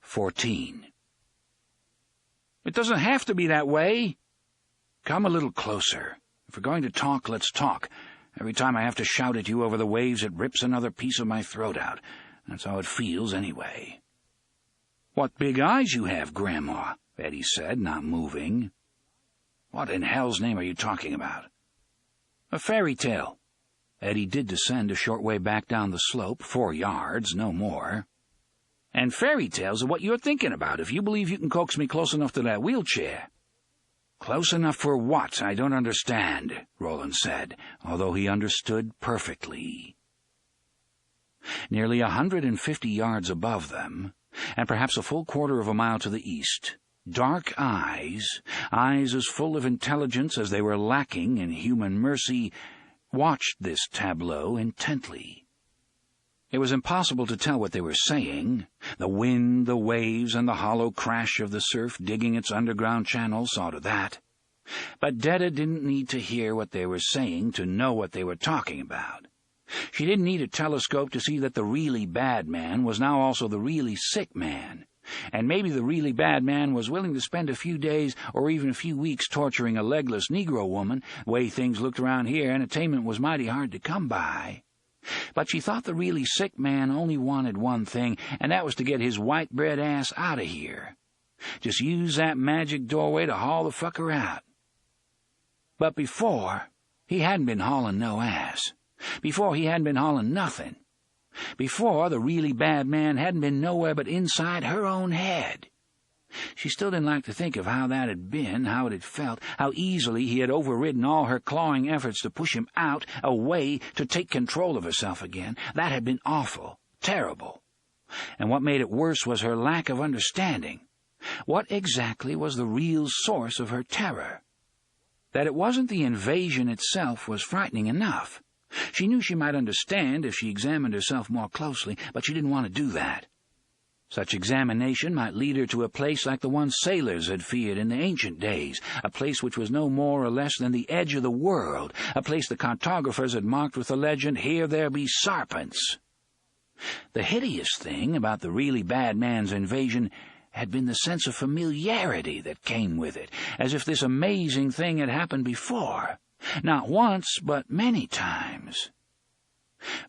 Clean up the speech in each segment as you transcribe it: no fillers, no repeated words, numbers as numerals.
14. It doesn't have to be that way. Come a little closer. If we're going to talk, let's talk. Every time I have to shout at you over the waves, it rips another piece of my throat out. That's how it feels anyway. What big eyes you have, Grandma, Eddie said, not moving. What in hell's name are you talking about? A fairy tale. Eddie did descend a short way back down the slope, 4 yards, no more. And fairy tales are what you're thinking about, if you believe you can coax me close enough to that wheelchair. Close enough for what? I don't understand, Roland said, although he understood perfectly. Nearly 150 yards above them, and perhaps a full quarter of a mile to the east, dark eyes as full of intelligence as they were lacking in human mercy, watched this tableau intently. It was impossible to tell what they were saying. The wind, the waves, and the hollow crash of the surf digging its underground channel saw to that. But Detta didn't need to hear what they were saying to know what they were talking about. She didn't need a telescope to see that the really bad man was now also the really sick man, and maybe the really bad man was willing to spend a few days or even a few weeks torturing a legless Negro woman. The way things looked around here, entertainment was mighty hard to come by. But she thought the really sick man only wanted one thing, and that was to get his white bread ass out of here. Just use that magic doorway to haul the fucker out. But before, he hadn't been hauling no ass. Before, he hadn't been hauling nothing. Before, the really bad man hadn't been nowhere but inside her own head. She still didn't like to think of how that had been, how it had felt, how easily he had overridden all her clawing efforts to push him out, away, to take control of herself again. That had been awful, terrible. And what made it worse was her lack of understanding. What exactly was the real source of her terror? That it wasn't the invasion itself was frightening enough. She knew she might understand if she examined herself more closely, but she didn't want to do that. Such examination might lead her to a place like the one sailors had feared in the ancient days, a place which was no more or less than the edge of the world, a place the cartographers had marked with the legend, "Here there be sarpents." The hideous thing about the really bad man's invasion had been the sense of familiarity that came with it, as if this amazing thing had happened before, not once, but many times.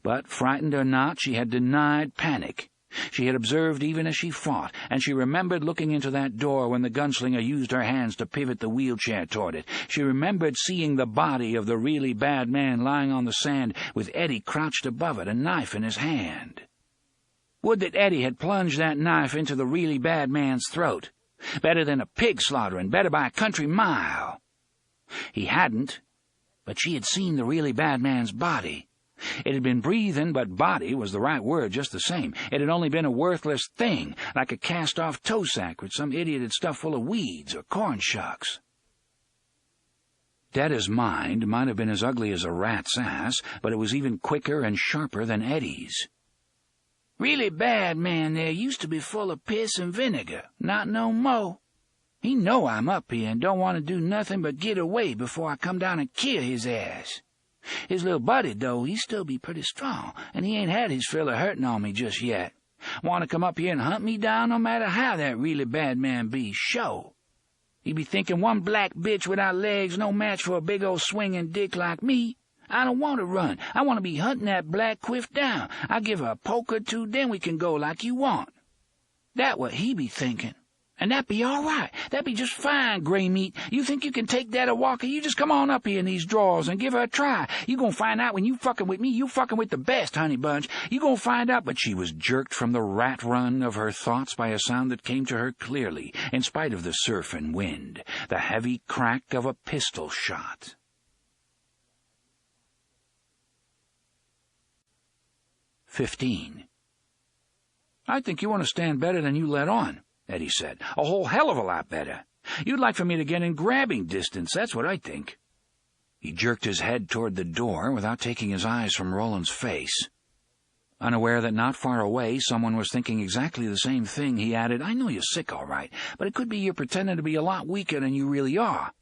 But, frightened or not, she had denied panic. She had observed even as she fought, and she remembered looking into that door when the gunslinger used her hands to pivot the wheelchair toward it. She remembered seeing the body of the really bad man lying on the sand, with Eddie crouched above it, a knife in his hand. Would that Eddie had plunged that knife into the really bad man's throat. Better than a pig slaughtering, better by a country mile. He hadn't, but she had seen the really bad man's body. It had been breathing, but body was the right word just the same. It had only been a worthless thing, like a cast-off toe sack which some idiot had stuffed full of weeds or corn shucks. Detta's mind might have been as ugly as a rat's ass, but it was even quicker and sharper than Eddie's. Really bad man there used to be full of piss and vinegar, not no mo'. He know I'm up here and don't want to do nothing but get away before I come down and kill his ass. His little buddy, though, he still be pretty strong, and he ain't had his fill of hurting on me just yet. Want to come up here and hunt me down no matter how that really bad man be, sure. He be thinking one black bitch without legs no match for a big old swinging dick like me. I don't want to run. I want to be hunting that black quiff down. I'll give her a poke or two, then we can go like you want. That what he be thinking. And that be all right. That be just fine, gray meat. You think you can take that a walker? You just come on up here in these drawers and give her a try. You gonna find out when you fucking with me, you fucking with the best, honey bunch. You gonna find out. But she was jerked from the rat run of her thoughts by a sound that came to her clearly, in spite of the surf and wind, the heavy crack of a pistol shot. 15. I think you want to stand better than you let on, Eddie said. A whole hell of a lot better. You'd like for me to get in grabbing distance, that's what I think. He jerked his head toward the door without taking his eyes from Roland's face. Unaware that not far away someone was thinking exactly the same thing, he added, I know you're sick all right, but it could be you're pretending to be a lot weaker than you really are.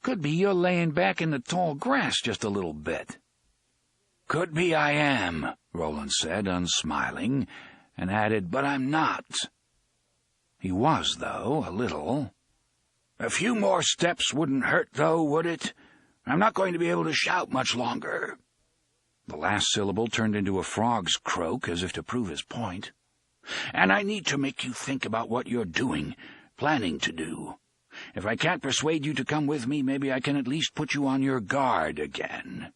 Could be you're laying back in the tall grass just a little bit. Could be I am, Roland said, unsmiling, and added, but I'm not. He was, though, a little. "A few more steps wouldn't hurt, though, would it? I'm not going to be able to shout much longer." The last syllable turned into a frog's croak, as if to prove his point. "And I need to make you think about what you're doing, planning to do. If I can't persuade you to come with me, maybe I can at least put you on your guard again."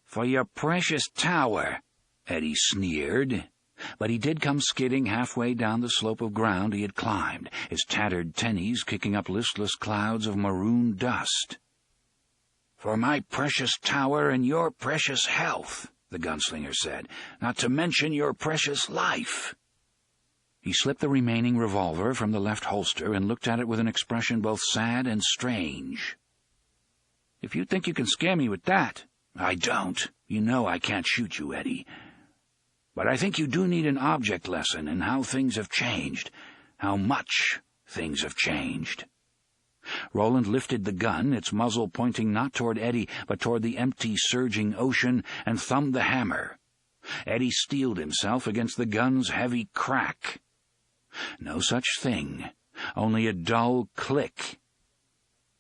"For your precious tower," Eddie sneered. But he did come skidding halfway down the slope of ground he had climbed, his tattered tennies kicking up listless clouds of maroon dust. "For my precious tower and your precious health," the gunslinger said, "not to mention your precious life." He slipped the remaining revolver from the left holster and looked at it with an expression both sad and strange. "If you think you can scare me with that—" "I don't. You know I can't shoot you, Eddie. But I think you do need an object lesson in how things have changed, how much things have changed." Roland lifted the gun, its muzzle pointing not toward Eddie, but toward the empty, surging ocean, and thumbed the hammer. Eddie steeled himself against the gun's heavy crack. No such thing, only a dull click.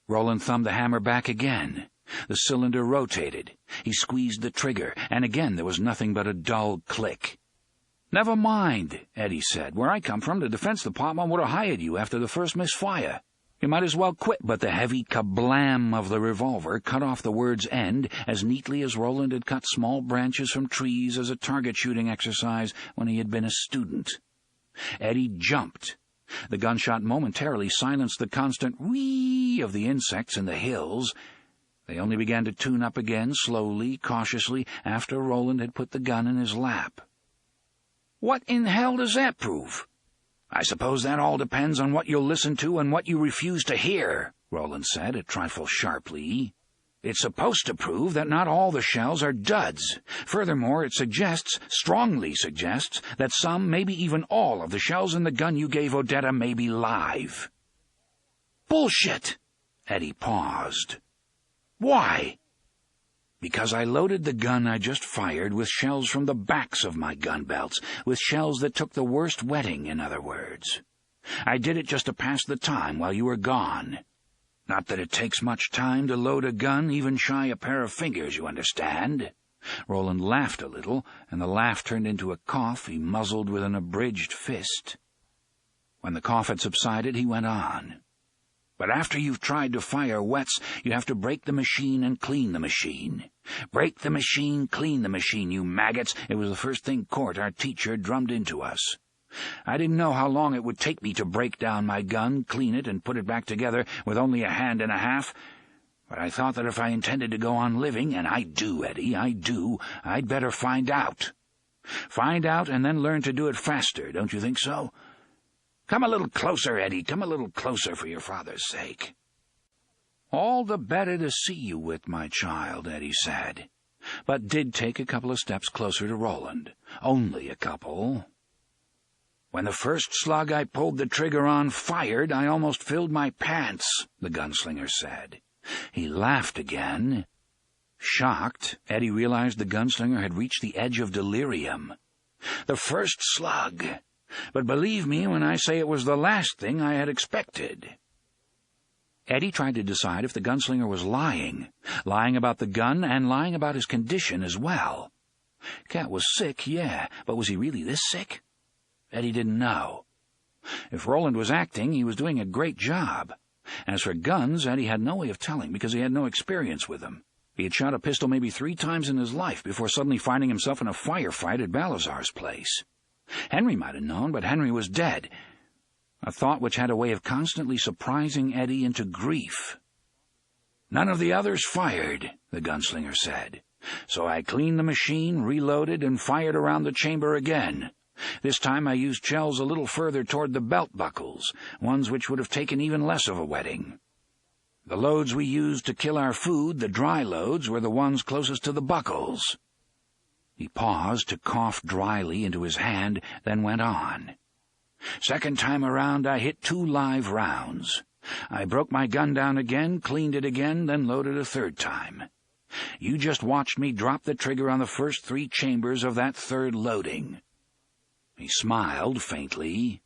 Roland thumbed the hammer back again. The cylinder rotated. He squeezed the trigger, and again there was nothing but a dull click. "Never mind," Eddie said. "Where I come from, the Defense Department would have hired you after the first misfire. You might as well quit." But the heavy kablam of the revolver cut off the word's end as neatly as Roland had cut small branches from trees as a target-shooting exercise when he had been a student. Eddie jumped. The gunshot momentarily silenced the constant whee of the insects in the hills. They only began to tune up again, slowly, cautiously, after Roland had put the gun in his lap. "What in hell does that prove?" "I suppose that all depends on what you'll listen to and what you refuse to hear," Roland said, a trifle sharply. "It's supposed to prove that not all the shells are duds. Furthermore, it strongly suggests, that some, maybe even all, of the shells in the gun you gave Odetta may be live." "Bullshit!" Eddie paused. "Why?" "Because I loaded the gun I just fired with shells from the backs of my gun belts, with shells that took the worst wetting, in other words. I did it just to pass the time while you were gone. Not that it takes much time to load a gun, even shy a pair of fingers, you understand." Roland laughed a little, and the laugh turned into a cough he muzzled with an abridged fist. When the cough had subsided, he went on. "But after you've tried to fire wets, you have to break the machine and clean the machine. Break the machine, clean the machine, you maggots. It was the first thing Court, our teacher, drummed into us. I didn't know how long it would take me to break down my gun, clean it, and put it back together with only a hand and a half. But I thought that if I intended to go on living, and I do, Eddie, I do, I'd better find out. Find out and then learn to do it faster, don't you think so? Come a little closer, Eddie, come a little closer for your father's sake." "All the better to see you with, my child," Eddie said, but did take a couple of steps closer to Roland. Only a couple. "When the first slug I pulled the trigger on fired, I almost filled my pants," the gunslinger said. He laughed again. Shocked, Eddie realized the gunslinger had reached the edge of delirium. "The first slug. But believe me when I say it was the last thing I had expected." Eddie tried to decide if the gunslinger was lying about the gun and lying about his condition as well. Cat was sick, yeah, but was he really this sick? Eddie didn't know. If Roland was acting, he was doing a great job. As for guns, Eddie had no way of telling because he had no experience with them. He had shot a pistol maybe 3 times in his life before suddenly finding himself in a firefight at Balazar's place. Henry might have known, but Henry was dead, a thought which had a way of constantly surprising Eddie into grief. "None of the others fired," the gunslinger said. "So I cleaned the machine, reloaded, and fired around the chamber again. This time I used shells a little further toward the belt buckles, ones which would have taken even less of a wetting. The loads we used to kill our food, the dry loads, were the ones closest to the buckles." He paused to cough dryly into his hand, then went on. "Second time around I hit 2 live rounds. I broke my gun down again, cleaned it again, then loaded a 3rd time. You just watched me drop the trigger on the first 3 chambers of that 3rd loading." He smiled faintly.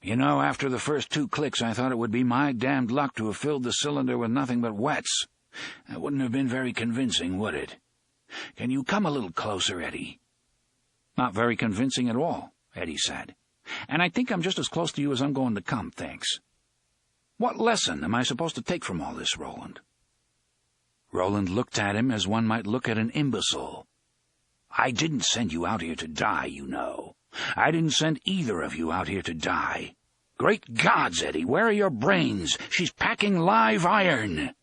You know, after the first 2 clicks, I thought it would be my damned luck to have filled the cylinder with nothing but wets. That wouldn't have been very convincing, would it? Can you come a little closer, Eddie?" "Not very convincing at all," Eddie said. "And I think I'm just as close to you as I'm going to come, thanks. What lesson am I supposed to take from all this, Roland?" Roland looked at him as one might look at an imbecile. "I didn't send you out here to die, you know. I didn't send either of you out here to die. Great gods, Eddie, where are your brains? She's packing live iron."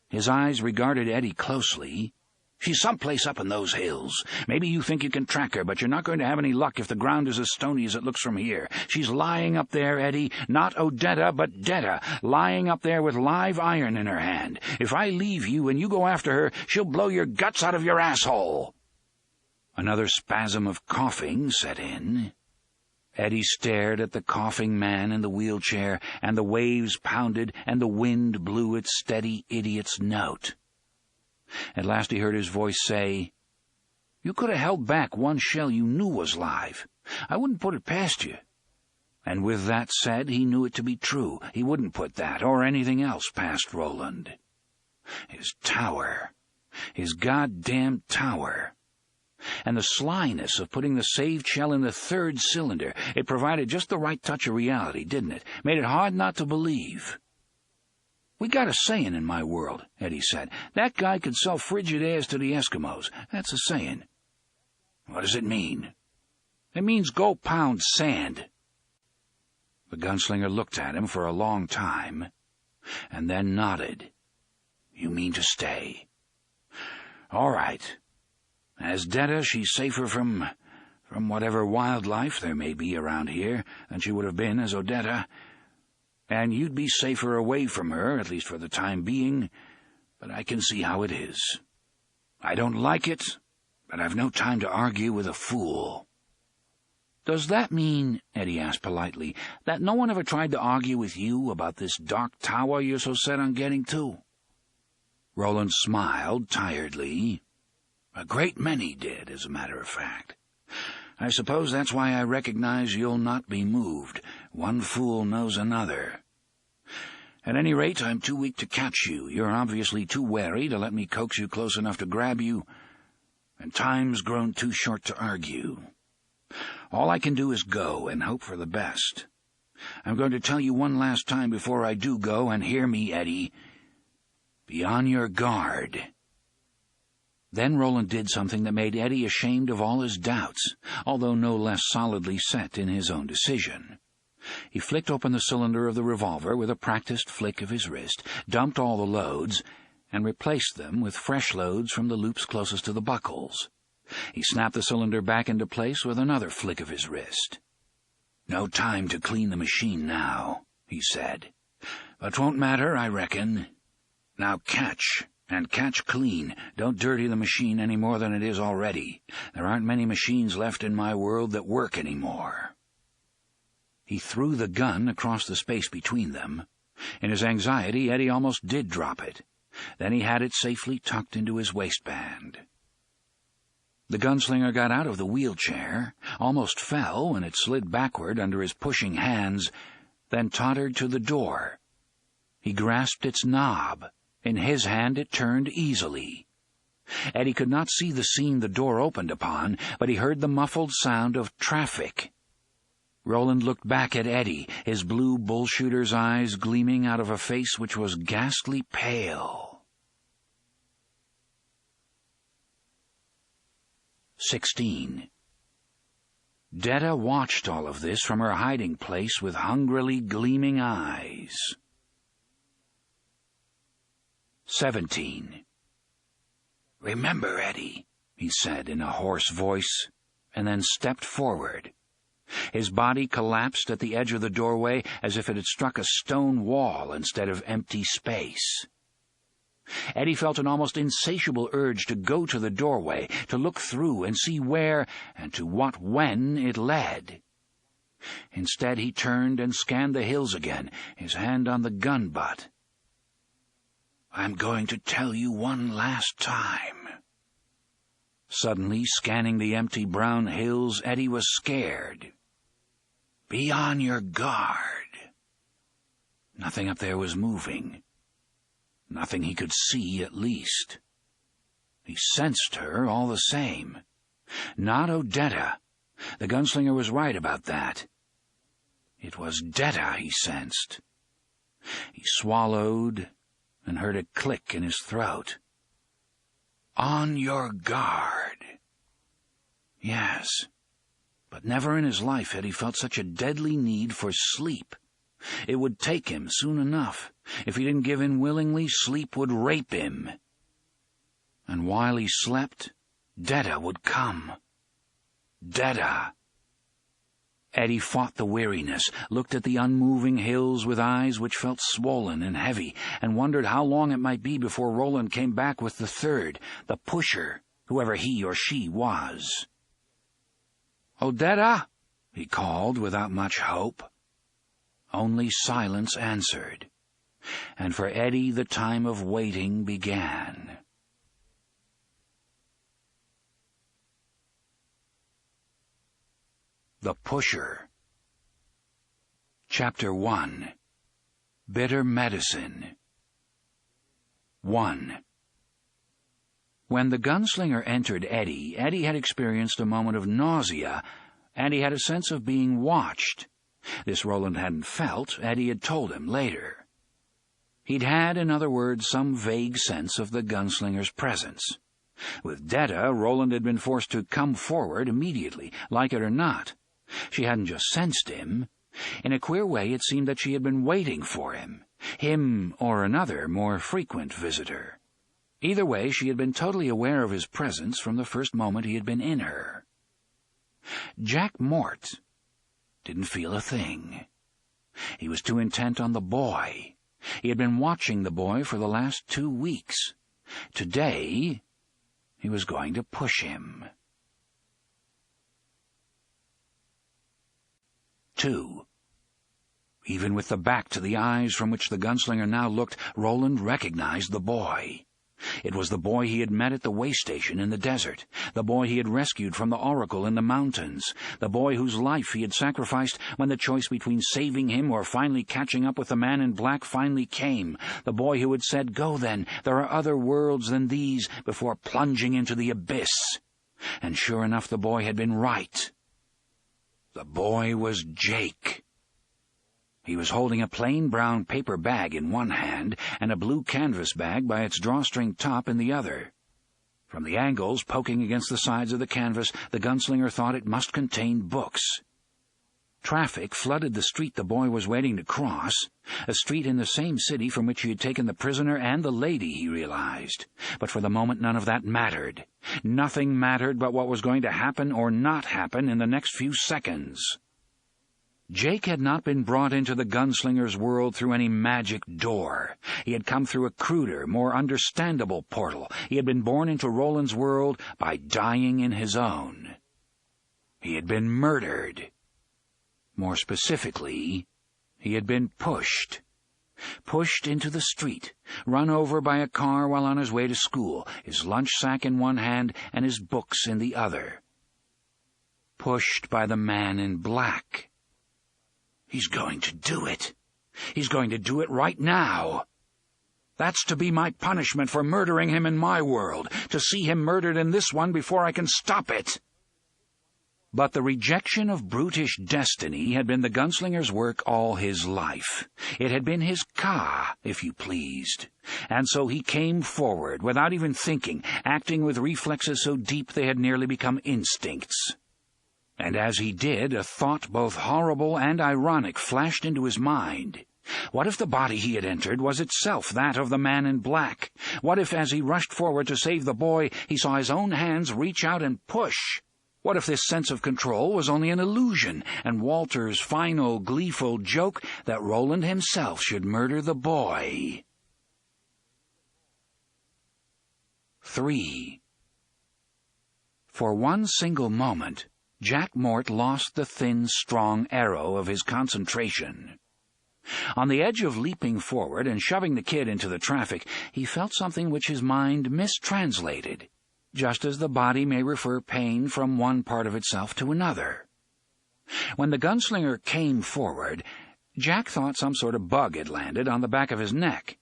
His eyes regarded Eddie closely. "She's someplace up in those hills. Maybe you think you can track her, but you're not going to have any luck if the ground is as stony as it looks from here. She's lying up there, Eddie, not Odetta, but Detta, lying up there with live iron in her hand. If I leave you and you go after her, she'll blow your guts out of your asshole." Another spasm of coughing set in. Eddie stared at the coughing man in the wheelchair, and the waves pounded, and the wind blew its steady idiot's note. At last he heard his voice say, "You could have held back one shell you knew was live. I wouldn't put it past you." And with that said, he knew it to be true. He wouldn't put that or anything else past Roland. His tower. His goddamn tower. And the slyness of putting the saved shell in the 3rd cylinder. It provided just the right touch of reality, didn't it? Made it hard not to believe. "We got a saying in my world," Eddie said. "That guy could sell frigid airs to the Eskimos. That's a saying." "What does it mean?" "It means go pound sand." The gunslinger looked at him for a long time, and then nodded. "You mean to stay? All right. As Detta, she's safer from whatever wildlife there may be around here than she would have been as Odetta. And you'd be safer away from her, at least for the time being, but I can see how it is. I don't like it, but I've no time to argue with a fool." "Does that mean," Eddie asked politely, "that no one ever tried to argue with you about this dark tower you're so set on getting to?" Roland smiled tiredly. "A great many did, as a matter of fact. I suppose that's why I recognize you'll not be moved. One fool knows another. At any rate, I'm too weak to catch you. You're obviously too wary to let me coax you close enough to grab you, and time's grown too short to argue. All I can do is go and hope for the best. I'm going to tell you one last time before I do go, and hear me, Eddie. Be on your guard." Then Roland did something that made Eddie ashamed of all his doubts, although no less solidly set in his own decision. He flicked open the cylinder of the revolver with a practiced flick of his wrist, dumped all the loads, and replaced them with fresh loads from the loops closest to the buckles. He snapped the cylinder back into place with another flick of his wrist. "No time to clean the machine now," he said. "But 'twon't matter, I reckon. Now catch. And catch clean. Don't dirty the machine any more than it is already. There aren't many machines left in my world that work anymore." He threw the gun across the space between them. In his anxiety, Eddie almost did drop it. Then he had it safely tucked into his waistband. The gunslinger got out of the wheelchair, almost fell when it slid backward under his pushing hands, then tottered to the door. He grasped its knob. In his hand it turned easily. Eddie could not see the scene the door opened upon, but he heard the muffled sound of traffic. Roland looked back at Eddie, his blue bullshooter's eyes gleaming out of a face which was ghastly pale. 16. Detta watched all of this from her hiding place with hungrily gleaming eyes. 17. "Remember, Eddie," he said in a hoarse voice, and then stepped forward. His body collapsed at the edge of the doorway as if it had struck a stone wall instead of empty space. Eddie felt an almost insatiable urge to go to the doorway, to look through and see where and to what when it led. Instead, he turned and scanned the hills again, his hand on the gun butt. "I'm going to tell you one last time." Suddenly, scanning the empty brown hills, Eddie was scared. Be on your guard. Nothing up there was moving. Nothing he could see, at least. He sensed her all the same. Not Odetta. The gunslinger was right about that. It was Detta he sensed. He swallowed and heard a click in his throat. On your guard. Yes, but never in his life had he felt such a deadly need for sleep. It would take him soon enough. If he didn't give in willingly, sleep would rape him. And while he slept, Detta would come. Detta. Eddie fought the weariness, looked at the unmoving hills with eyes which felt swollen and heavy, and wondered how long it might be before Roland came back with the third, the pusher, whoever he or she was. "Odetta," he called without much hope. Only silence answered, and for Eddie the time of waiting began. The Pusher. Chapter 1. Bitter Medicine. 1. When the gunslinger entered Eddie had experienced a moment of nausea, and he had a sense of being watched. This Roland hadn't felt, Eddie had told him later. He'd had, in other words, some vague sense of the gunslinger's presence. With Detta, Roland had been forced to come forward immediately, like it or not. She hadn't just sensed him. In a queer way, it seemed that she had been waiting for him or another, more frequent visitor. Either way, she had been totally aware of his presence from the first moment he had been in her. Jack Mort didn't feel a thing. He was too intent on the boy. He had been watching the boy for the last 2 weeks. Today, he was going to push him. 2. Even with the back to the eyes from which the gunslinger now looked, Roland recognized the boy. It was the boy he had met at the way station in the desert, the boy he had rescued from the oracle in the mountains, the boy whose life he had sacrificed when the choice between saving him or finally catching up with the man in black finally came, the boy who had said, "Go then, there are other worlds than these," before plunging into the abyss. And sure enough, the boy had been right. The boy was Jake. He was holding a plain brown paper bag in one hand and a blue canvas bag by its drawstring top in the other. From the angles poking against the sides of the canvas, the gunslinger thought it must contain books. Traffic flooded the street the boy was waiting to cross, a street in the same city from which he had taken the prisoner and the lady, he realized. But for the moment none of that mattered. Nothing mattered but what was going to happen or not happen in the next few seconds. Jake had not been brought into the gunslinger's world through any magic door. He had come through a cruder, more understandable portal. He had been born into Roland's world by dying in his own. He had been murdered. More specifically, he had been pushed into the street, run over by a car while on his way to school, his lunch sack in one hand and his books in the other. Pushed by the man in black. He's going to do it. He's going to do it right now. That's to be my punishment for murdering him in my world, to see him murdered in this one before I can stop it. But the rejection of brutish destiny had been the gunslinger's work all his life. It had been his ka, if you pleased. And so he came forward, without even thinking, acting with reflexes so deep they had nearly become instincts. And as he did, a thought both horrible and ironic flashed into his mind. What if the body he had entered was itself that of the man in black? What if, as he rushed forward to save the boy, he saw his own hands reach out and push? What if this sense of control was only an illusion, and Walter's final, gleeful joke that Roland himself should murder the boy? 3. For one single moment, Jack Mort lost the thin, strong arrow of his concentration. On the edge of leaping forward and shoving the kid into the traffic, he felt something which his mind mistranslated, just as the body may refer pain from one part of itself to another. When the gunslinger came forward, Jack thought some sort of bug had landed on the back of his neck.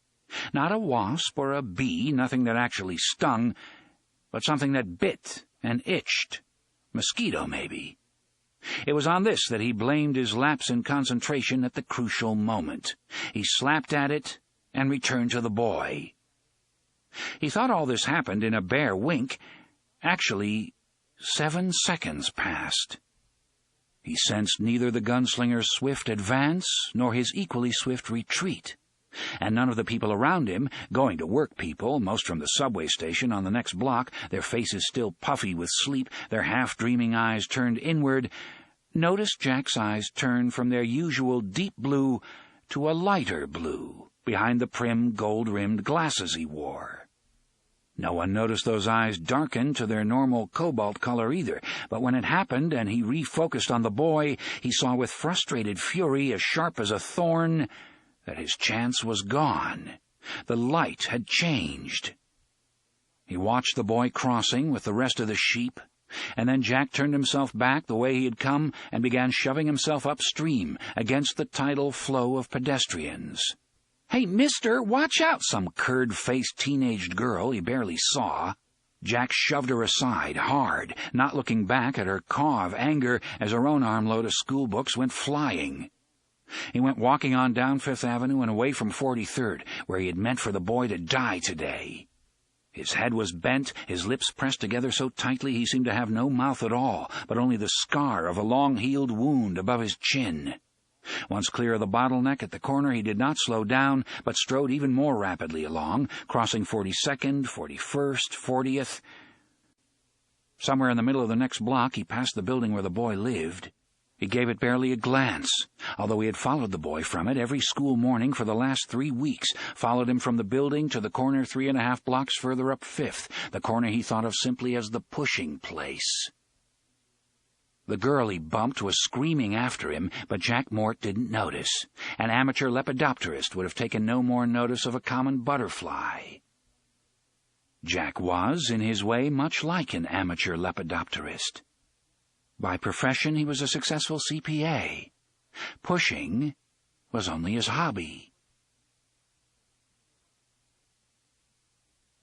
Not a wasp or a bee, nothing that actually stung, but something that bit and itched. Mosquito, maybe. It was on this that he blamed his lapse in concentration at the crucial moment. He slapped at it and returned to the boy. He thought all this happened in a bare wink. Actually, 7 seconds passed. He sensed neither the gunslinger's swift advance nor his equally swift retreat, and none of the people around him, going-to-work people, most from the subway station on the next block, their faces still puffy with sleep, their half-dreaming eyes turned inward, noticed Jack's eyes turn from their usual deep blue to a lighter blue behind the prim gold-rimmed glasses he wore. No one noticed those eyes darken to their normal cobalt color either, but when it happened and he refocused on the boy, he saw with frustrated fury as sharp as a thorn that his chance was gone. The light had changed. He watched the boy crossing with the rest of the sheep, and then Jack turned himself back the way he had come and began shoving himself upstream against the tidal flow of pedestrians. "Hey, mister, watch out!" some curd-faced teenaged girl he barely saw. Jack shoved her aside, hard, not looking back at her caw of anger as her own armload of schoolbooks went flying. He went walking on down Fifth Avenue and away from 43rd, where he had meant for the boy to die today. His head was bent, his lips pressed together so tightly he seemed to have no mouth at all, but only the scar of a long-healed wound above his chin. Once clear of the bottleneck at the corner, he did not slow down, but strode even more rapidly along, crossing 42nd, 41st, 40th. Somewhere in the middle of the next block, he passed the building where the boy lived. He gave it barely a glance, although he had followed the boy from it every school morning for the last 3 weeks, followed him from the building to the corner 3.5 blocks further up 5th, the corner he thought of simply as the pushing place. The girl he bumped was screaming after him, but Jack Mort didn't notice. An amateur lepidopterist would have taken no more notice of a common butterfly. Jack was, in his way, much like an amateur lepidopterist. By profession, he was a successful CPA. Pushing was only his hobby.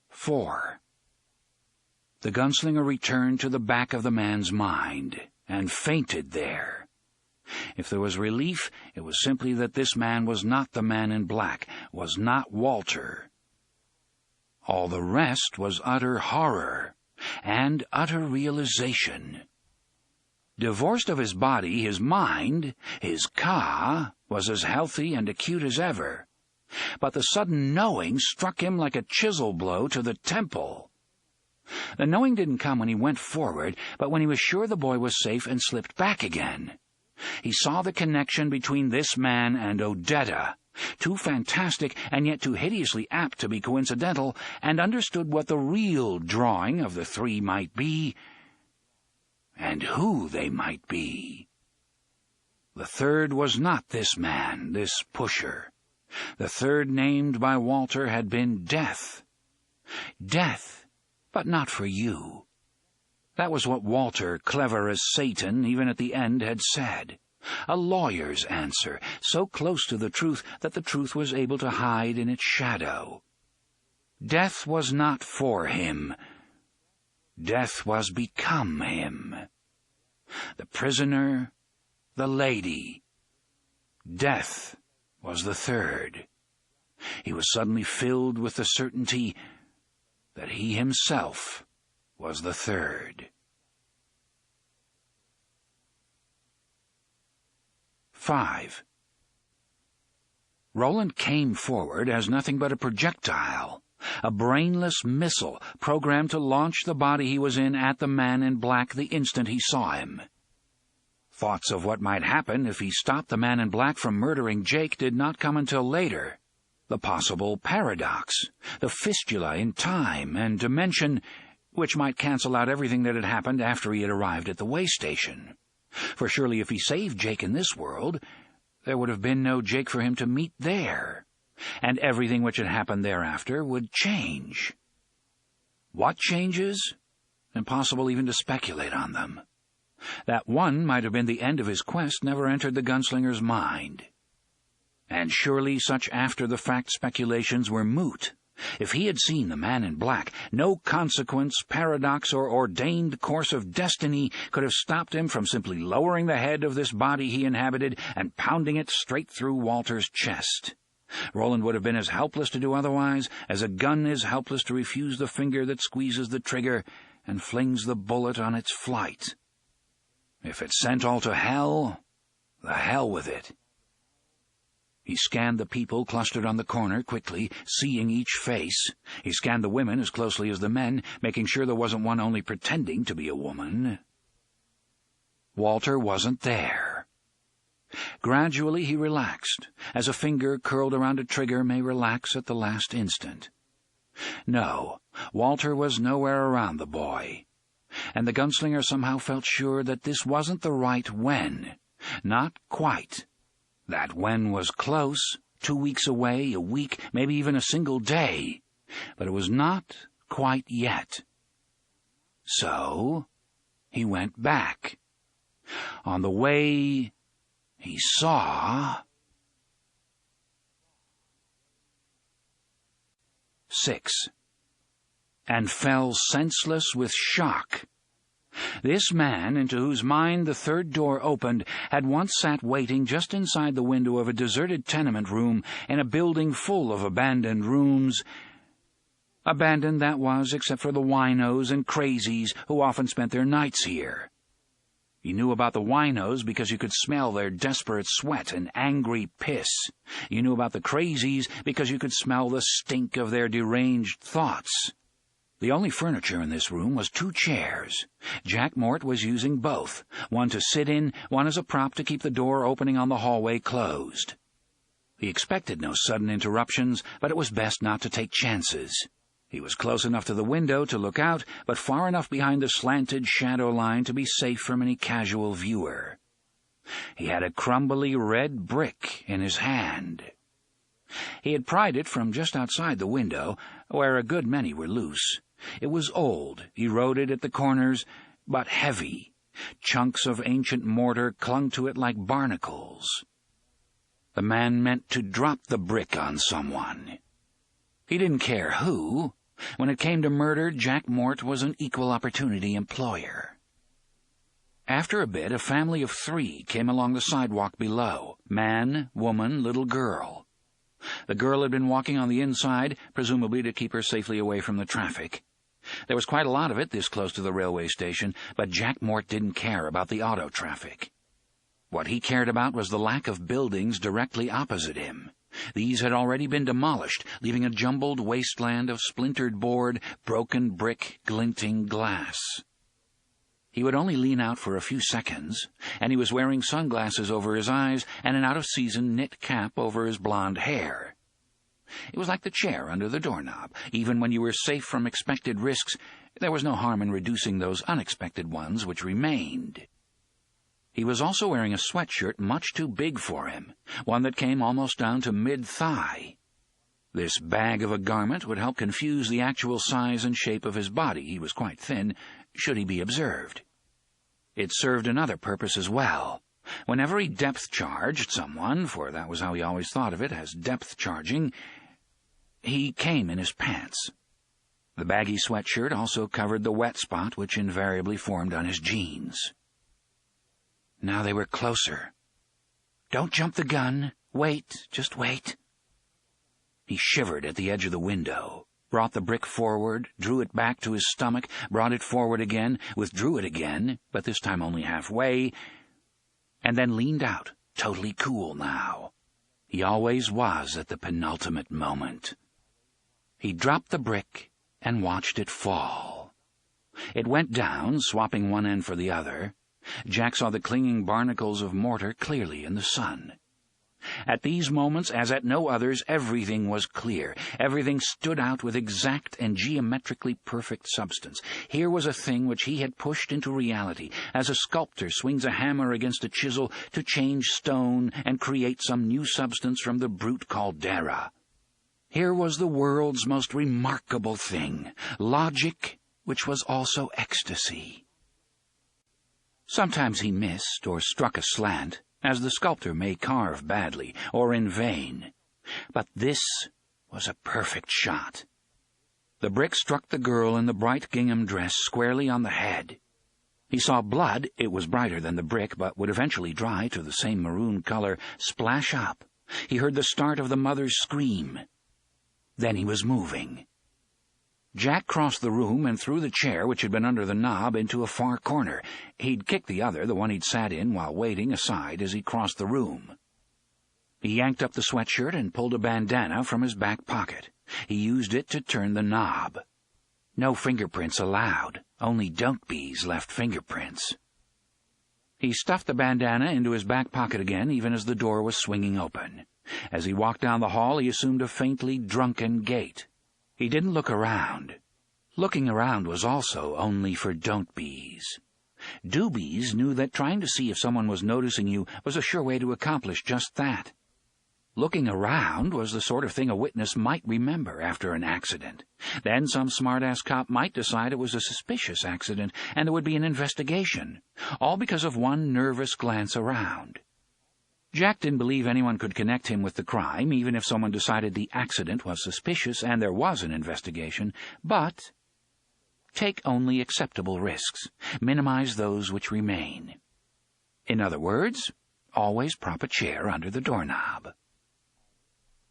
4. The gunslinger returned to the back of the man's mind and fainted there. If there was relief, it was simply that this man was not the man in black, was not Walter. All the rest was utter horror and utter realization. Divorced of his body, his mind, his ka, was as healthy and acute as ever. But the sudden knowing struck him like a chisel blow to the temple. The knowing didn't come when he went forward, but when he was sure the boy was safe and slipped back again. He saw the connection between this man and Odetta, too fantastic and yet too hideously apt to be coincidental, and understood what the real drawing of the three might be, and who they might be. The third was not this man, this pusher. The third named by Walter had been Death. Death, but not for you. That was what Walter, clever as Satan, even at the end had said. A lawyer's answer, so close to the truth that the truth was able to hide in its shadow. Death was not for him. Death was become him. The prisoner, the lady. Death was the third. He was suddenly filled with the certainty that he himself was the third. 5. Roland came forward as nothing but a projectile, a brainless missile programmed to launch the body he was in at the man in black the instant he saw him. Thoughts of what might happen if he stopped the man in black from murdering Jake did not come until later. The possible paradox, the fistula in time and dimension, which might cancel out everything that had happened after he had arrived at the way station. For surely if he saved Jake in this world, there would have been no Jake for him to meet there, and everything which had happened thereafter would change. What changes? Impossible even to speculate on them. That one might have been the end of his quest never entered the gunslinger's mind. And surely such after-the-fact speculations were moot. If he had seen the man in black, no consequence, paradox, or ordained course of destiny could have stopped him from simply lowering the head of this body he inhabited and pounding it straight through Walter's chest. Roland would have been as helpless to do otherwise as a gun is helpless to refuse the finger that squeezes the trigger and flings the bullet on its flight. If it's sent all to hell, the hell with it. He scanned the people clustered on the corner quickly, seeing each face. He scanned the women as closely as the men, making sure there wasn't one only pretending to be a woman. Walter wasn't there. Gradually he relaxed, as a finger curled around a trigger may relax at the last instant. No, Walter was nowhere around the boy, and the gunslinger somehow felt sure that this wasn't the right when. Not quite. That when was close, 2 weeks away, a week, maybe even a single day, but it was not quite yet. So he went back. On the way, he saw 6, and fell senseless with shock. This man, into whose mind the third door opened, had once sat waiting just inside the window of a deserted tenement room in a building full of abandoned rooms. Abandoned, that was, except for the winos and crazies who often spent their nights here. You knew about the winos because you could smell their desperate sweat and angry piss. You knew about the crazies because you could smell the stink of their deranged thoughts. The only furniture in this room was 2 chairs. Jack Mort was using both, one to sit in, one as a prop to keep the door opening on the hallway closed. He expected no sudden interruptions, but it was best not to take chances. He was close enough to the window to look out, but far enough behind the slanted shadow line to be safe from any casual viewer. He had a crumbly red brick in his hand. He had pried it from just outside the window, where a good many were loose. It was old, eroded at the corners, but heavy. Chunks of ancient mortar clung to it like barnacles. The man meant to drop the brick on someone. He didn't care who. When it came to murder, Jack Mort was an equal opportunity employer. After a bit, a family of 3 came along the sidewalk below. Man, woman, little girl. The girl had been walking on the inside, presumably to keep her safely away from the traffic. There was quite a lot of it this close to the railway station, but Jack Mort didn't care about the auto traffic. What he cared about was the lack of buildings directly opposite him. These had already been demolished, leaving a jumbled wasteland of splintered board, broken brick, glinting glass. He would only lean out for a few seconds, and he was wearing sunglasses over his eyes and an out-of-season knit cap over his blonde hair. It was like the chair under the doorknob. Even when you were safe from expected risks, there was no harm in reducing those unexpected ones which remained. He was also wearing a sweatshirt much too big for him, one that came almost down to mid-thigh. This bag of a garment would help confuse the actual size and shape of his body. He was quite thin, should he be observed. It served another purpose as well. Whenever he depth-charged someone, for that was how he always thought of it, as depth-charging, he came in his pants. The baggy sweatshirt also covered the wet spot which invariably formed on his jeans. Now they were closer. "Don't jump the gun. Wait, just wait." He shivered at the edge of the window, brought the brick forward, drew it back to his stomach, brought it forward again, withdrew it again, but this time only halfway, and then leaned out, totally cool now. He always was at the penultimate moment. He dropped the brick and watched it fall. It went down, swapping one end for the other. Jack saw the clinging barnacles of mortar clearly in the sun. At these moments, as at no others, everything was clear. Everything stood out with exact and geometrically perfect substance. Here was a thing which he had pushed into reality, as a sculptor swings a hammer against a chisel to change stone and create some new substance from the brute caldera. Here was the world's most remarkable thing, logic, which was also ecstasy. Sometimes he missed or struck aslant, as the sculptor may carve badly or in vain. But this was a perfect shot. The brick struck the girl in the bright gingham dress squarely on the head. He saw blood, it was brighter than the brick, but would eventually dry to the same maroon color, splash up. He heard the start of the mother's scream. Then he was moving. Jack crossed the room and threw the chair, which had been under the knob, into a far corner. He'd kicked the other, the one he'd sat in while waiting, aside as he crossed the room. He yanked up the sweatshirt and pulled a bandana from his back pocket. He used it to turn the knob. No fingerprints allowed. Only don't be's left fingerprints. He stuffed the bandana into his back pocket again, even as the door was swinging open. As he walked down the hall, he assumed a faintly drunken gait. He didn't look around. Looking around was also only for don't-be's. Do-be's knew that trying to see if someone was noticing you was a sure way to accomplish just that. Looking around was the sort of thing a witness might remember after an accident. Then some smart-ass cop might decide it was a suspicious accident, and there would be an investigation, all because of one nervous glance around. Jack didn't believe anyone could connect him with the crime, even if someone decided the accident was suspicious and there was an investigation, but take only acceptable risks, minimize those which remain. In other words, always prop a chair under the doorknob.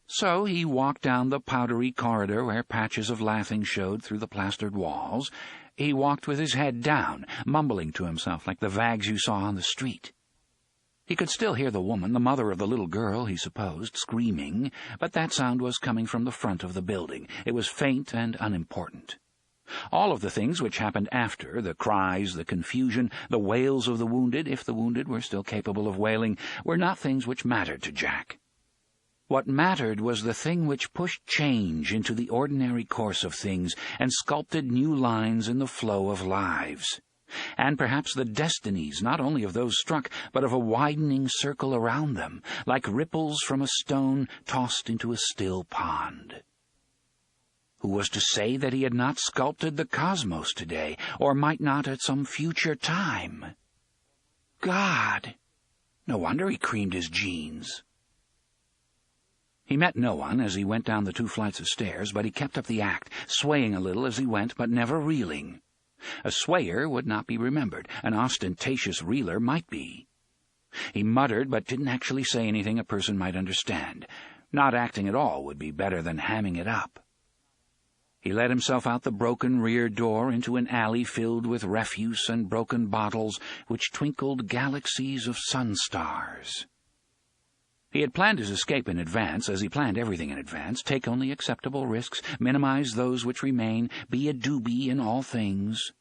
So he walked down the powdery corridor where patches of lathing showed through the plastered walls. He walked with his head down, mumbling to himself like the vags you saw on the street. He could still hear the woman, the mother of the little girl, he supposed, screaming, but that sound was coming from the front of the building. It was faint and unimportant. All of the things which happened after, the cries, the confusion, the wails of the wounded, if the wounded were still capable of wailing, were not things which mattered to Jack. What mattered was the thing which pushed change into the ordinary course of things and sculpted new lines in the flow of lives, and perhaps the destinies not only of those struck, but of a widening circle around them, like ripples from a stone tossed into a still pond. Who was to say that he had not sculpted the cosmos today, or might not at some future time? God! No wonder he creamed his jeans. He met no one as he went down the 2 flights of stairs, but he kept up the act, swaying a little as he went, but never reeling. A swayer would not be remembered. An ostentatious reeler might be. He muttered, but didn't actually say anything a person might understand. Not acting at all would be better than hamming it up. He let himself out the broken rear door into an alley filled with refuse and broken bottles which twinkled galaxies of sun-stars. He had planned his escape in advance, as he planned everything in advance, take only acceptable risks, minimize those which remain, be a doobie in all things.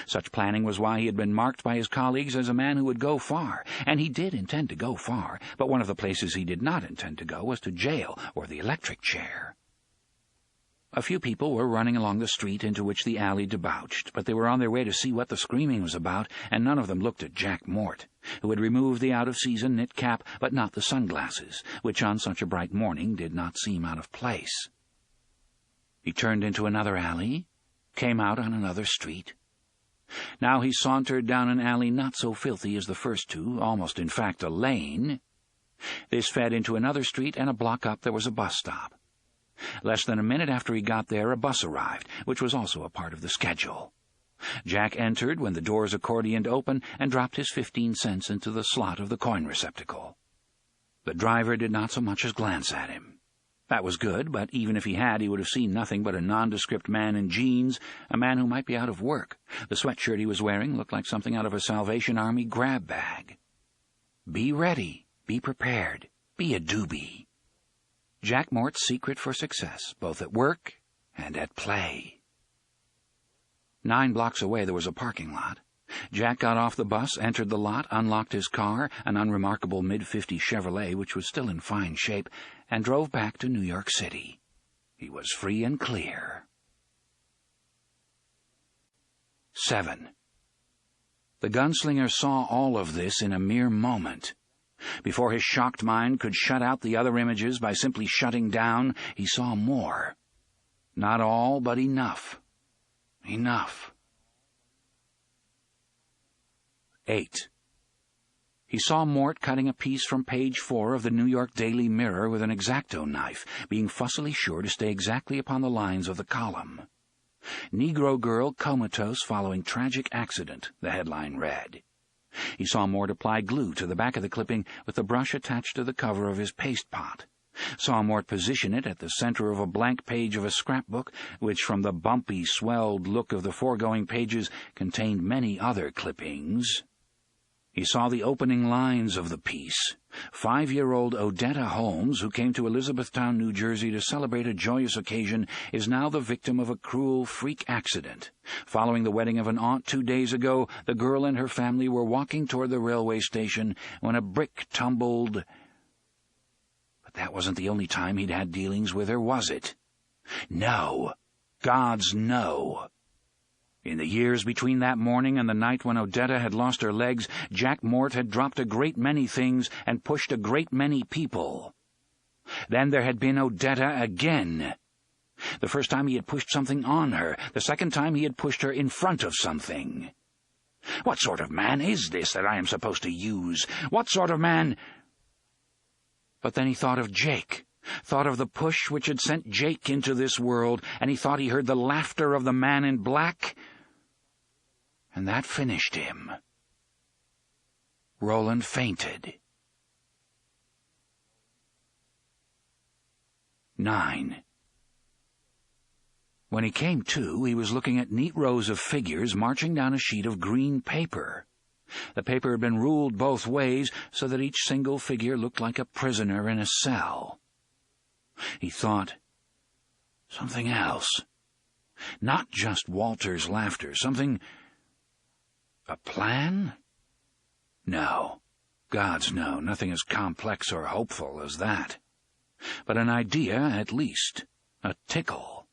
Such planning was why he had been marked by his colleagues as a man who would go far, and he did intend to go far, but one of the places he did not intend to go was to jail or the electric chair. A few people were running along the street into which the alley debouched, but they were on their way to see what the screaming was about, and none of them looked at Jack Mort, who had removed the out-of-season knit cap, but not the sunglasses, which on such a bright morning did not seem out of place. He turned into another alley, came out on another street. Now he sauntered down an alley not so filthy as the first 2, almost in fact a lane. This fed into another street, and a block up there was a bus stop. Less than a minute after he got there, a bus arrived, which was also a part of the schedule. Jack entered when the doors accordioned open and dropped his 15 cents into the slot of the coin receptacle. The driver did not so much as glance at him. That was good, but even if he had, he would have seen nothing but a nondescript man in jeans, a man who might be out of work. The sweatshirt he was wearing looked like something out of a Salvation Army grab bag. Be ready, be prepared, be a doobie. Jack Mort's secret for success, both at work and at play. 9 blocks away there was a parking lot. Jack got off the bus, entered the lot, unlocked his car, an unremarkable mid-50s Chevrolet which was still in fine shape, and drove back to New York City. He was free and clear. 7. The gunslinger saw all of this in a mere moment. Before his shocked mind could shut out the other images by simply shutting down, he saw more. Not all, but enough. Enough. 8. He saw Mort cutting a piece from page 4 of the New York Daily Mirror with an X-Acto knife, being fussily sure to stay exactly upon the lines of the column. "Negro Girl Comatose Following Tragic Accident," the headline read. He saw Mort apply glue to the back of the clipping with the brush attached to the cover of his paste pot. Saw Mort position it at the center of a blank page of a scrapbook, which, from the bumpy, swelled look of the foregoing pages, contained many other clippings. He saw the opening lines of the piece. 5-year-old Odetta Holmes, who came to Elizabethtown, New Jersey to celebrate a joyous occasion, is now the victim of a cruel freak accident. Following the wedding of an aunt 2 days ago, the girl and her family were walking toward the railway station when a brick tumbled. But that wasn't the only time he'd had dealings with her, was it? No. God's no. In the years between that morning and the night when Odetta had lost her legs, Jack Mort had dropped a great many things and pushed a great many people. Then there had been Odetta again. The first time he had pushed something on her, the second time he had pushed her in front of something. What sort of man is this that I am supposed to use? What sort of man? But then he thought of Jake. Thought of the push which had sent Jake into this world, and he thought he heard the laughter of the man in black, and that finished him. Roland fainted. 9. When he came to, he was looking at neat rows of figures marching down a sheet of green paper. The paper had been ruled both ways, so that each single figure looked like a prisoner in a cell. He thought, something else. Not just Walter's laughter, something... A plan? No. Gods, no. Nothing as complex or hopeful as that. But an idea, at least. A tickle.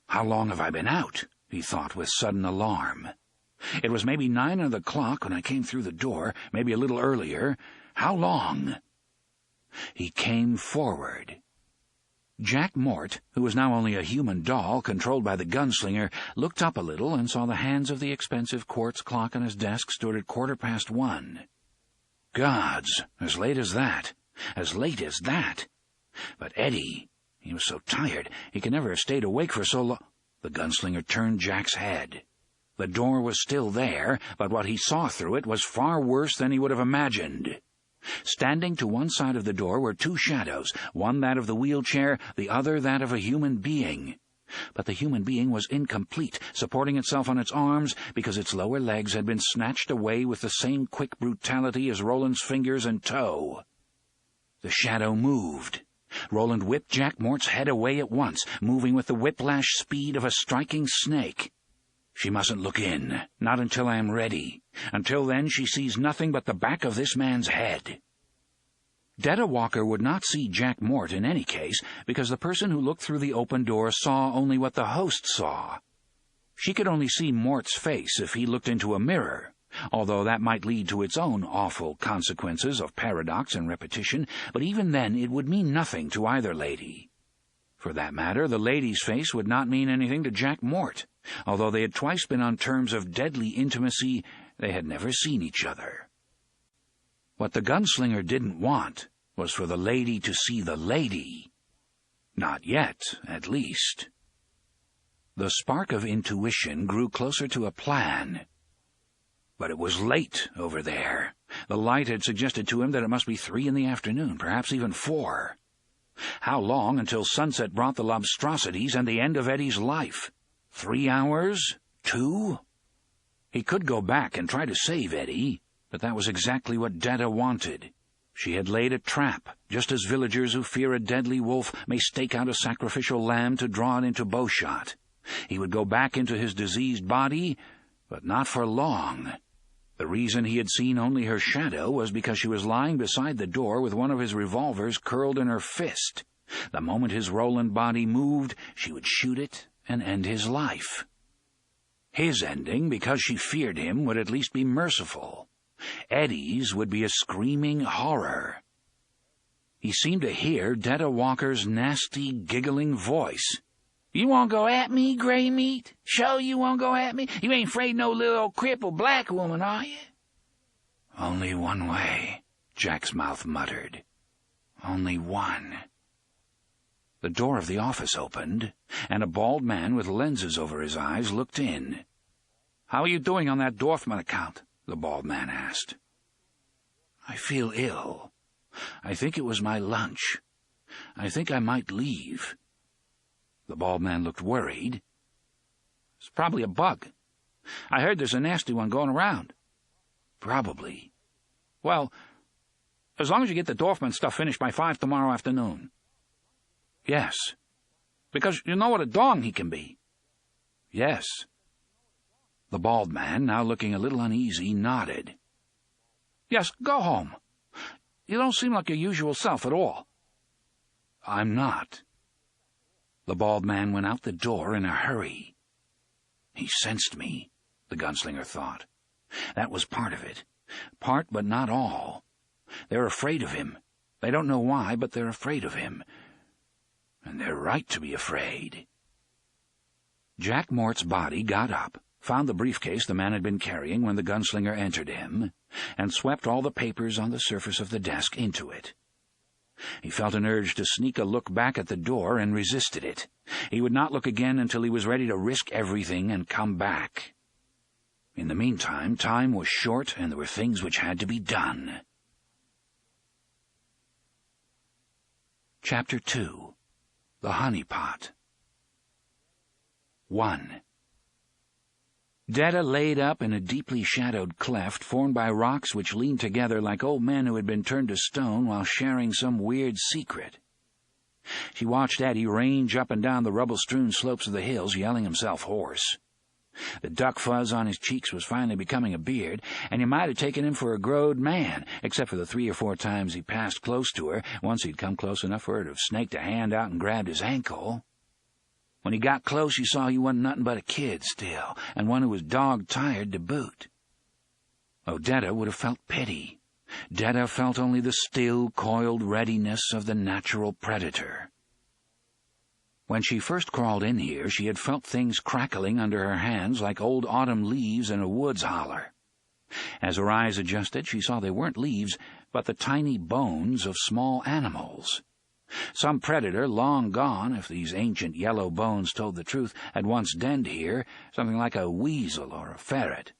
How long have I been out? He thought with sudden alarm. It was maybe 9 of the clock when I came through the door, maybe a little earlier. How long? He came forward. Jack Mort, who was now only a human doll controlled by the gunslinger, looked up a little and saw the hands of the expensive quartz clock on his desk stood at 1:15. Gods, as late as that. As late as that. But Eddie, he was so tired, he could never have stayed awake for so long. The gunslinger turned Jack's head. The door was still there, but what he saw through it was far worse than he would have imagined. Standing to one side of the door were 2 shadows, one that of the wheelchair, the other that of a human being. But the human being was incomplete, supporting itself on its arms because its lower legs had been snatched away with the same quick brutality as Roland's fingers and toe. The shadow moved. Roland whipped Jack Mort's head away at once, moving with the whiplash speed of a striking snake. She mustn't look in, not until I am ready. Until then she sees nothing but the back of this man's head. Detta Walker would not see Jack Mort in any case, because the person who looked through the open door saw only what the host saw. She could only see Mort's face if he looked into a mirror, although that might lead to its own awful consequences of paradox and repetition, but even then it would mean nothing to either lady. For that matter, the lady's face would not mean anything to Jack Mort. Although they had twice been on terms of deadly intimacy, they had never seen each other. What the gunslinger didn't want was for the lady to see the lady. Not yet, at least. The spark of intuition grew closer to a plan. But it was late over there. The light had suggested to him that it must be 3 in the afternoon, perhaps even 4. How long until sunset brought the lobstrosities and the end of Eddie's life? 3 hours? 2? He could go back and try to save Eddie, but that was exactly what Detta wanted. She had laid a trap, just as villagers who fear a deadly wolf may stake out a sacrificial lamb to draw it into bowshot. He would go back into his diseased body, but not for long. The reason he had seen only her shadow was because she was lying beside the door with one of his revolvers curled in her fist. The moment his Roland body moved, she would shoot it and end his life. His ending, because she feared him, would at least be merciful. Eddie's would be a screaming horror. He seemed to hear Detta Walker's nasty, giggling voice. "You won't go at me, gray meat? Sure you won't go at me? You ain't afraid no little old crippled black woman, are you? "Only one way," Jack's mouth muttered. "Only one." The door of the office opened, and a bald man with lenses over his eyes looked in. "How are you doing on that Dorfman account?" the bald man asked. "I feel ill. I think it was my lunch. I think I might leave." The bald man looked worried. "It's probably a bug. I heard there's a nasty one going around." "Probably." "Well, as long as you get the Dorfman stuff finished by 5 tomorrow afternoon." "Yes." "Because you know what a dong he can be." "Yes." The bald man, now looking a little uneasy, nodded. "Yes, go home. You don't seem like your usual self at all." "I'm not." The bald man went out the door in a hurry. He sensed me, the gunslinger thought. That was part of it. Part, but not all. They're afraid of him. They don't know why, but they're afraid of him. And they're right to be afraid. Jack Mort's body got up, found the briefcase the man had been carrying when the gunslinger entered him, and swept all the papers on the surface of the desk into it. He felt an urge to sneak a look back at the door and resisted it. He would not look again until he was ready to risk everything and come back. In the meantime, time was short, and there were things which had to be done. Chapter 2. The Honey Pot. 1. Detta laid up in a deeply shadowed cleft formed by rocks which leaned together like old men who had been turned to stone while sharing some weird secret. She watched Eddie range up and down the rubble-strewn slopes of the hills, yelling himself hoarse. The duck fuzz on his cheeks was finally becoming a beard, and you might have taken him for a growed man, except for the 3 or 4 times he passed close to her, once he'd come close enough for her to have snaked a hand out and grabbed his ankle. When he got close, you saw he wasn't nothing but a kid still, and one who was dog-tired to boot. Detta would have felt pity. Detta felt only the still, coiled readiness of the natural predator. When she first crawled in here, she had felt things crackling under her hands like old autumn leaves in a woods holler. As her eyes adjusted, she saw they weren't leaves, but the tiny bones of small animals. Some predator, long gone, if these ancient yellow bones told the truth, had once denned here, something like a weasel or a ferret.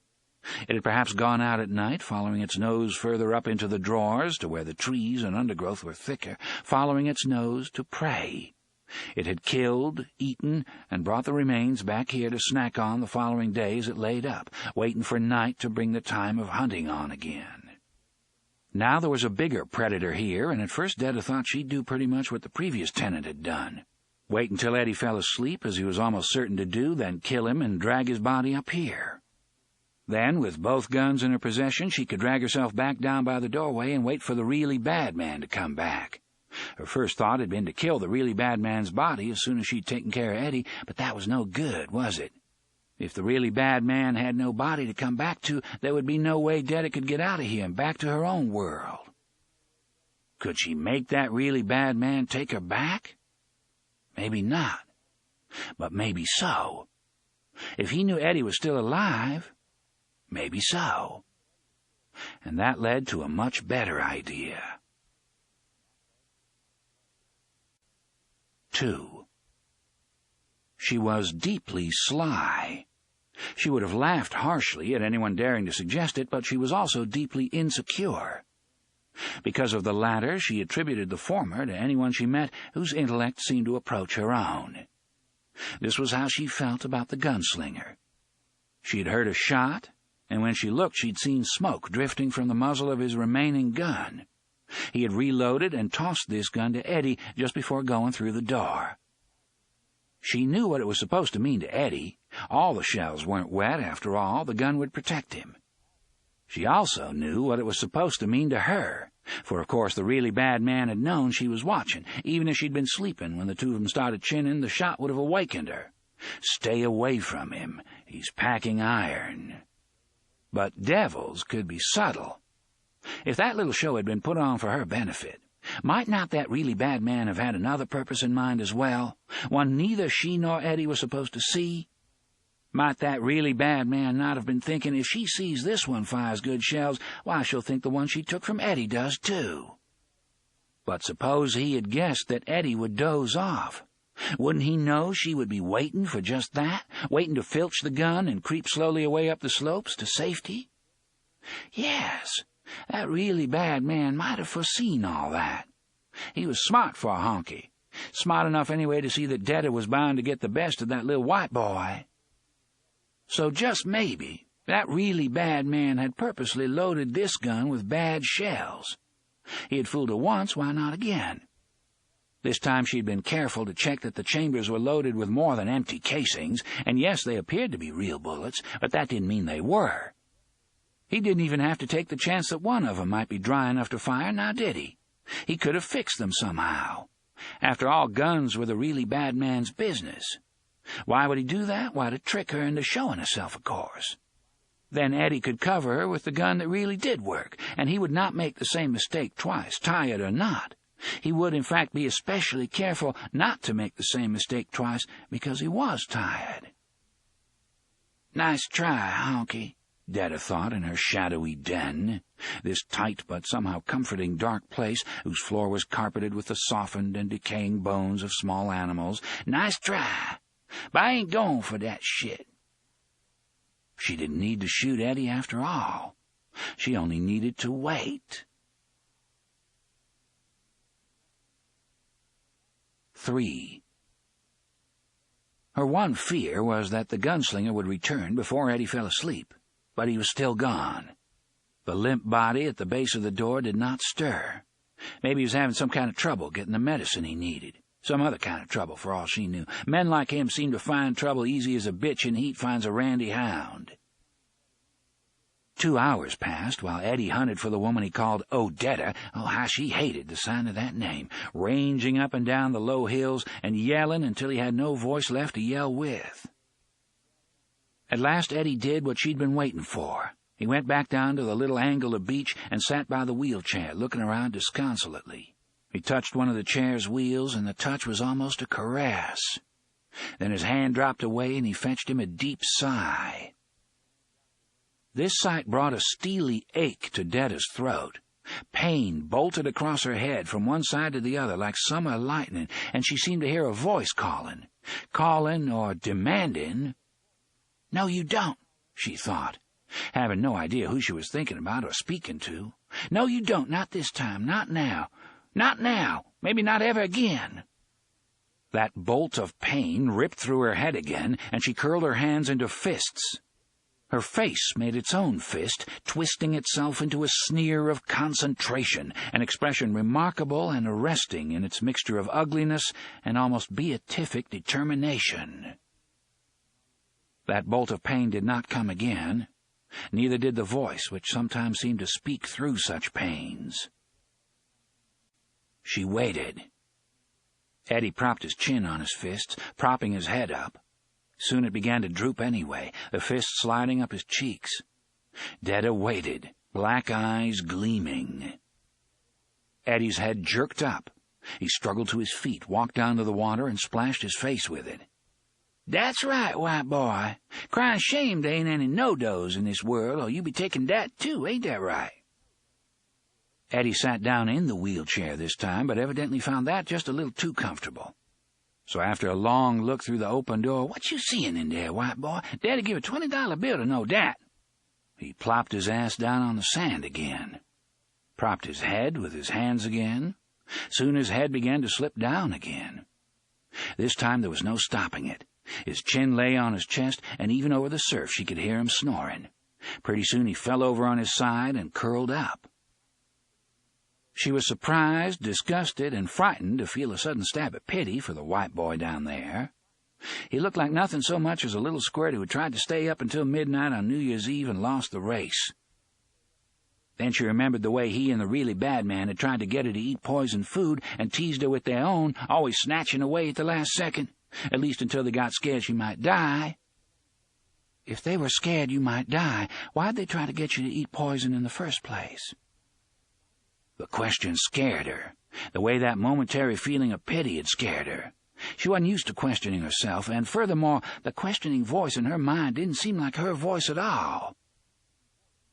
It had perhaps gone out at night, following its nose further up into the drawers to where the trees and undergrowth were thicker, following its nose to prey. It had killed, eaten, and brought the remains back here to snack on the following day as it laid up, waiting for night to bring the time of hunting on again. Now there was a bigger predator here, and at first Detta thought she'd do pretty much what the previous tenant had done. Wait until Eddie fell asleep, as he was almost certain to do, then kill him and drag his body up here. Then, with both guns in her possession, she could drag herself back down by the doorway and wait for the really bad man to come back. Her first thought had been to kill the really bad man's body as soon as she'd taken care of Eddie, but that was no good, was it? If the really bad man had no body to come back to, there would be no way Detta could get out of here and back to her own world. Could she make that really bad man take her back? Maybe not, but maybe so. If he knew Eddie was still alive, maybe so. And that led to a much better idea. 2. She was deeply sly. She would have laughed harshly at anyone daring to suggest it, but she was also deeply insecure. Because of the latter, she attributed the former to anyone she met whose intellect seemed to approach her own. This was how she felt about the gunslinger. She had heard a shot, and when she looked, she'd seen smoke drifting from the muzzle of his remaining gun. He had reloaded and tossed this gun to Eddie just before going through the door. She knew what it was supposed to mean to Eddie. All the shells weren't wet, after all. The gun would protect him. She also knew what it was supposed to mean to her, for of course the really bad man had known she was watching. Even if she'd been sleeping when the two of them started chinning, the shot would have awakened her. Stay away from him. He's packing iron. But devils could be subtle. If that little show had been put on for her benefit, might not that really bad man have had another purpose in mind as well, one neither she nor Eddie was supposed to see? Might that really bad man not have been thinking, if she sees this one fires good shells, why, she'll think the one she took from Eddie does too. But suppose he had guessed that Eddie would doze off. Wouldn't he know she would be waiting for just that, waiting to filch the gun and creep slowly away up the slopes to safety? Yes, that really bad man might have foreseen all that. He was smart for a honky, smart enough anyway to see that Detta was bound to get the best of that little white boy. So just maybe that really bad man had purposely loaded this gun with bad shells. He had fooled her once, why not again? This time she'd been careful to check that the chambers were loaded with more than empty casings, and yes, they appeared to be real bullets, but that didn't mean they were. He didn't even have to take the chance that one of them might be dry enough to fire, now did he? He could have fixed them somehow. After all, guns were the really bad man's business. Why would he do that? Why, to trick her into showing herself, of course. Then Eddie could cover her with the gun that really did work, and he would not make the same mistake twice, tired or not. He would, in fact, be especially careful not to make the same mistake twice, because he was tired. Nice try, honky, Detta thought in her shadowy den, this tight but somehow comforting dark place whose floor was carpeted with the softened and decaying bones of small animals. Nice try, but I ain't going for that shit. She didn't need to shoot Eddie after all. She only needed to wait. 3. Her one fear was that the gunslinger would return before Eddie fell asleep, but he was still gone. The limp body at the base of the door did not stir. Maybe he was having some kind of trouble getting the medicine he needed. Some other kind of trouble, for all she knew. Men like him seemed to find trouble easy as a bitch in heat finds a randy hound. 2 hours passed while Eddie hunted for the woman he called Odetta. Oh, how she hated the sound of that name, ranging up and down the low hills and yelling until he had no voice left to yell with. At last Eddie did what she'd been waiting for. He went back down to the little angle of beach and sat by the wheelchair, looking around disconsolately. He touched one of the chair's wheels, and the touch was almost a caress. Then his hand dropped away, and he fetched him a deep sigh. This sight brought a steely ache to Detta's throat. Pain bolted across her head from one side to the other like summer lightning, and she seemed to hear a voice calling or demanding. "No, you don't," she thought, having no idea who she was thinking about or speaking to. "No, you don't, not this time, not now. Not now, maybe not ever again." That bolt of pain ripped through her head again, and she curled her hands into fists. Her face made its own fist, twisting itself into a sneer of concentration, an expression remarkable and arresting in its mixture of ugliness and almost beatific determination. That bolt of pain did not come again. Neither did the voice, which sometimes seemed to speak through such pains. She waited. Eddie propped his chin on his fists, propping his head up. Soon it began to droop anyway, the fists sliding up his cheeks. Detta waited, black eyes gleaming. Eddie's head jerked up. He struggled to his feet, walked down to the water, and splashed his face with it. "That's right, white boy. Crying shame there ain't any no-dos in this world, or you be taking that too, ain't that right?" Eddie sat down in the wheelchair this time, but evidently found that just a little too comfortable. So after a long look through the open door, "What you seeing in there, white boy? Dad'd give a $20 bill to know that." He plopped his ass down on the sand again, propped his head with his hands again. Soon his head began to slip down again. This time there was no stopping it. His chin lay on his chest, and even over the surf she could hear him snoring. Pretty soon he fell over on his side and curled up. She was surprised, disgusted, and frightened to feel a sudden stab of pity for the white boy down there. He looked like nothing so much as a little squirt who had tried to stay up until midnight on New Year's Eve and lost the race. Then she remembered the way he and the really bad man had tried to get her to eat poisoned food and teased her with their own, always snatching away at the last second, at least until they got scared she might die. If they were scared you might die, why'd they try to get you to eat poison in the first place? The question scared her, the way that momentary feeling of pity had scared her. She wasn't used to questioning herself, and furthermore, the questioning voice in her mind didn't seem like her voice at all.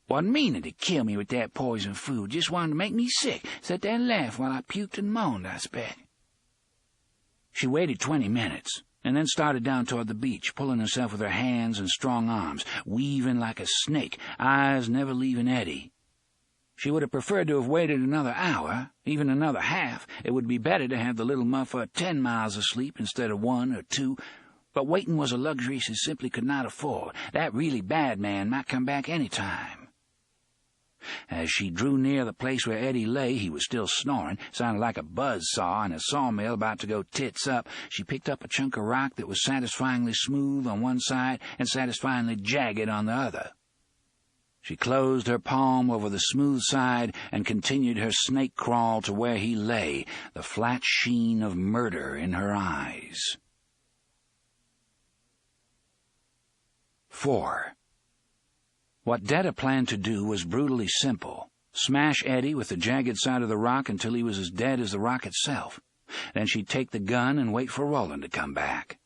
Wasn't meaning to kill me with that poison food, just wanted to make me sick, sat there and laughed while I puked and moaned, I expect. She waited 20 minutes, and then started down toward the beach, pulling herself with her hands and strong arms, weaving like a snake, eyes never leaving Eddie. She would have preferred to have waited another hour, even another half. It would be better to have the little muffer 10 miles asleep instead of 1 or 2, but waiting was a luxury she simply could not afford. That really bad man might come back any time. As she drew near the place where Eddie lay, he was still snoring, sounded like a buzz saw in a sawmill about to go tits up. She picked up a chunk of rock that was satisfyingly smooth on one side and satisfyingly jagged on the other. She closed her palm over the smooth side and continued her snake crawl to where he lay, the flat sheen of murder in her eyes. 4. What Detta planned to do was brutally simple. Smash Eddie with the jagged side of the rock until he was as dead as the rock itself. Then she'd take the gun and wait for Roland to come back.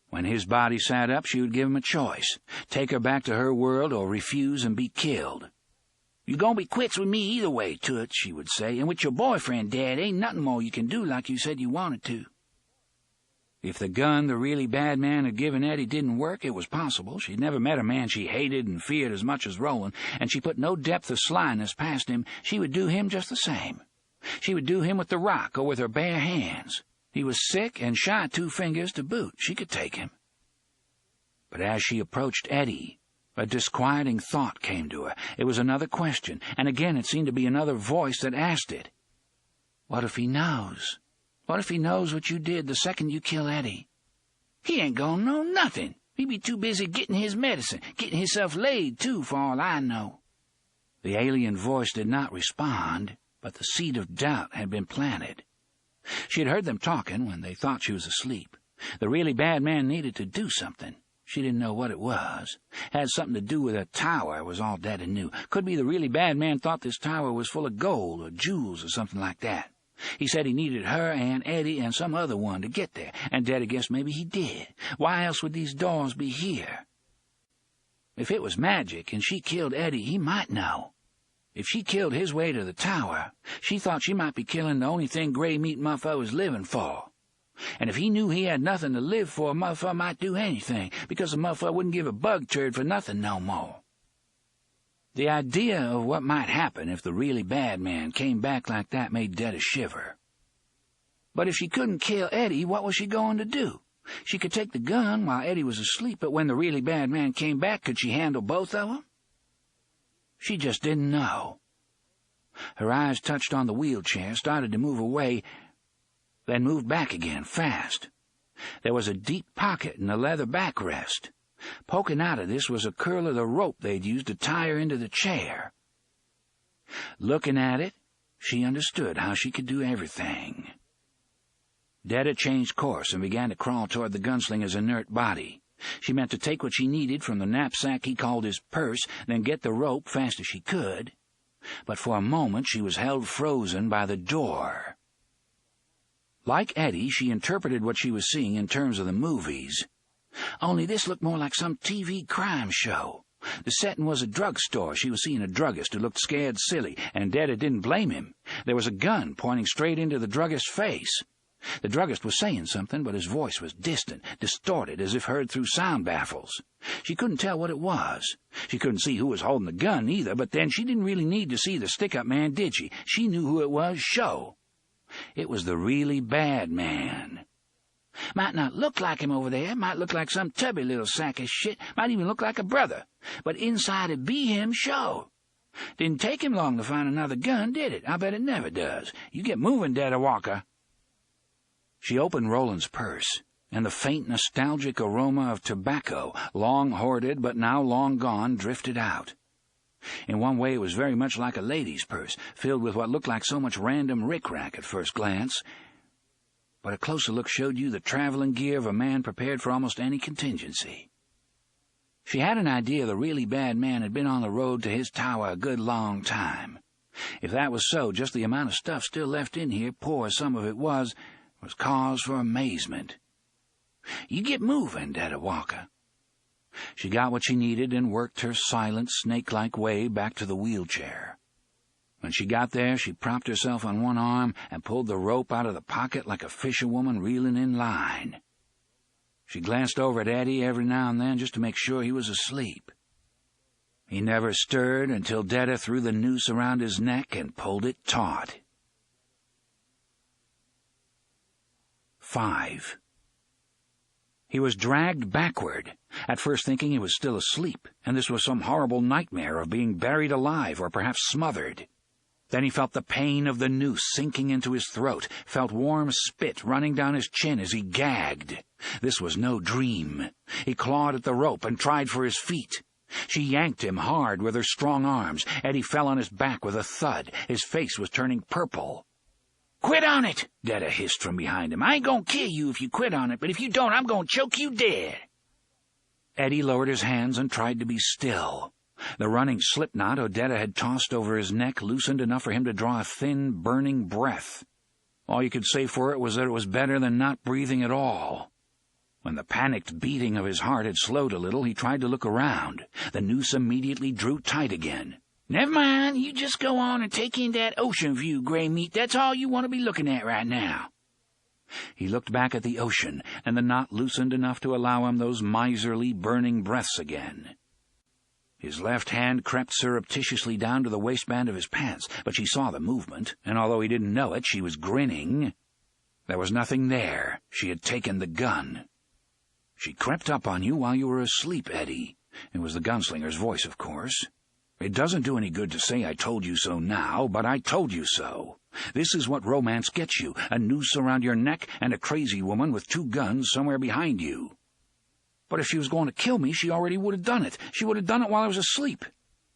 When his body sat up, she would give him a choice. Take her back to her world or refuse and be killed. "You gonna be quits with me either way, Toots," she would say, "and with your boyfriend, Dad, ain't nothing more you can do like you said you wanted to." If the gun the really bad man had given Eddie didn't work, it was possible. She'd never met a man she hated and feared as much as Roland, and she put no depth of slyness past him. She would do him just the same. She would do him with the rock or with her bare hands. He was sick and shy 2 fingers to boot. She could take him. But as she approached Eddie, a disquieting thought came to her. It was another question, and again it seemed to be another voice that asked it. What if he knows? What if he knows what you did the second you kill Eddie? He ain't gonna know nothing. He'd be too busy getting his medicine, getting himself laid, too, for all I know. The alien voice did not respond, but the seed of doubt had been planted. She had heard them talking when they thought she was asleep. The really bad man needed to do something. She didn't know what it was. Had something to do with a tower, was all Detta knew. Could be the really bad man thought this tower was full of gold or jewels or something like that. He said he needed her and Eddie and some other one to get there, and Detta guessed maybe he did. Why else would these doors be here? If it was magic and she killed Eddie, he might know. If she killed his way to the tower, she thought she might be killing the only thing Gray Meat Muffa was living for. And if he knew he had nothing to live for, Muffa might do anything, because the Muffa wouldn't give a bug turd for nothing no more. The idea of what might happen if the really bad man came back like that made Detta shiver. But if she couldn't kill Eddie, what was she going to do? She could take the gun while Eddie was asleep, but when the really bad man came back, could she handle both of them? She just didn't know. Her eyes touched on the wheelchair, started to move away, then moved back again, fast. There was a deep pocket in the leather backrest. Poking out of this was a curl of the rope they'd used to tie her into the chair. Looking at it, she understood how she could do everything. Detta changed course and began to crawl toward the gunslinger's inert body. She meant to take what she needed from the knapsack he called his purse, then get the rope fast as she could. But for a moment she was held frozen by the door. Like Eddie, she interpreted what she was seeing in terms of the movies. Only this looked more like some TV crime show. The setting was a drugstore. She was seeing a druggist who looked scared silly, and Detta didn't blame him. There was a gun pointing straight into the druggist's face. The druggist was saying something, but his voice was distant, distorted, as if heard through sound baffles. She couldn't tell what it was. She couldn't see who was holding the gun, either, but then she didn't really need to see the stick-up man, did she? She knew who it was, sure. It was the really bad man. Might not look like him over there, might look like some tubby little sack of shit, might even look like a brother, but inside it'd be him, sure. Didn't take him long to find another gun, did it? I bet it never does. You get moving, Detta Walker. She opened Roland's purse, and the faint nostalgic aroma of tobacco, long hoarded but now long gone, drifted out. In one way it was very much like a lady's purse, filled with what looked like so much random rick-rack at first glance. But a closer look showed you the traveling gear of a man prepared for almost any contingency. She had an idea the really bad man had been on the road to his tower a good long time. If that was so, just the amount of stuff still left in here, poor as some of it was, was cause for amazement. "You get moving, Dada Walker." She got what she needed and worked her silent, snake-like way back to the wheelchair. When she got there, she propped herself on one arm and pulled the rope out of the pocket like a fisherwoman reeling in line. She glanced over at Eddie every now and then just to make sure he was asleep. He never stirred until Dada threw the noose around his neck and pulled it taut. 5. He was dragged backward, at first thinking he was still asleep, and this was some horrible nightmare of being buried alive or perhaps smothered. Then he felt the pain of the noose sinking into his throat, felt warm spit running down his chin as he gagged. This was no dream. He clawed at the rope and tried for his feet. She yanked him hard with her strong arms. Eddie fell on his back with a thud. His face was turning purple. "Quit on it," Dada hissed from behind him. "I ain't gonna kill you if you quit on it, but if you don't, I'm gonna choke you dead." Eddie lowered his hands and tried to be still. The running slipknot Odetta had tossed over his neck loosened enough for him to draw a thin, burning breath. All you could say for it was that it was better than not breathing at all. When the panicked beating of his heart had slowed a little, he tried to look around. The noose immediately drew tight again. "Never mind, you just go on and take in that ocean view, Gray Meat. That's all you want to be looking at right now." He looked back at the ocean, and the knot loosened enough to allow him those miserly, burning breaths again. His left hand crept surreptitiously down to the waistband of his pants, but she saw the movement, and although he didn't know it, she was grinning. There was nothing there. She had taken the gun. "She crept up on you while you were asleep, Eddie." It was the gunslinger's voice, of course. "It doesn't do any good to say I told you so now, but I told you so. This is what romance gets you, a noose around your neck and a crazy woman with 2 guns somewhere behind you." "But if she was going to kill me, she already would have done it. She would have done it while I was asleep."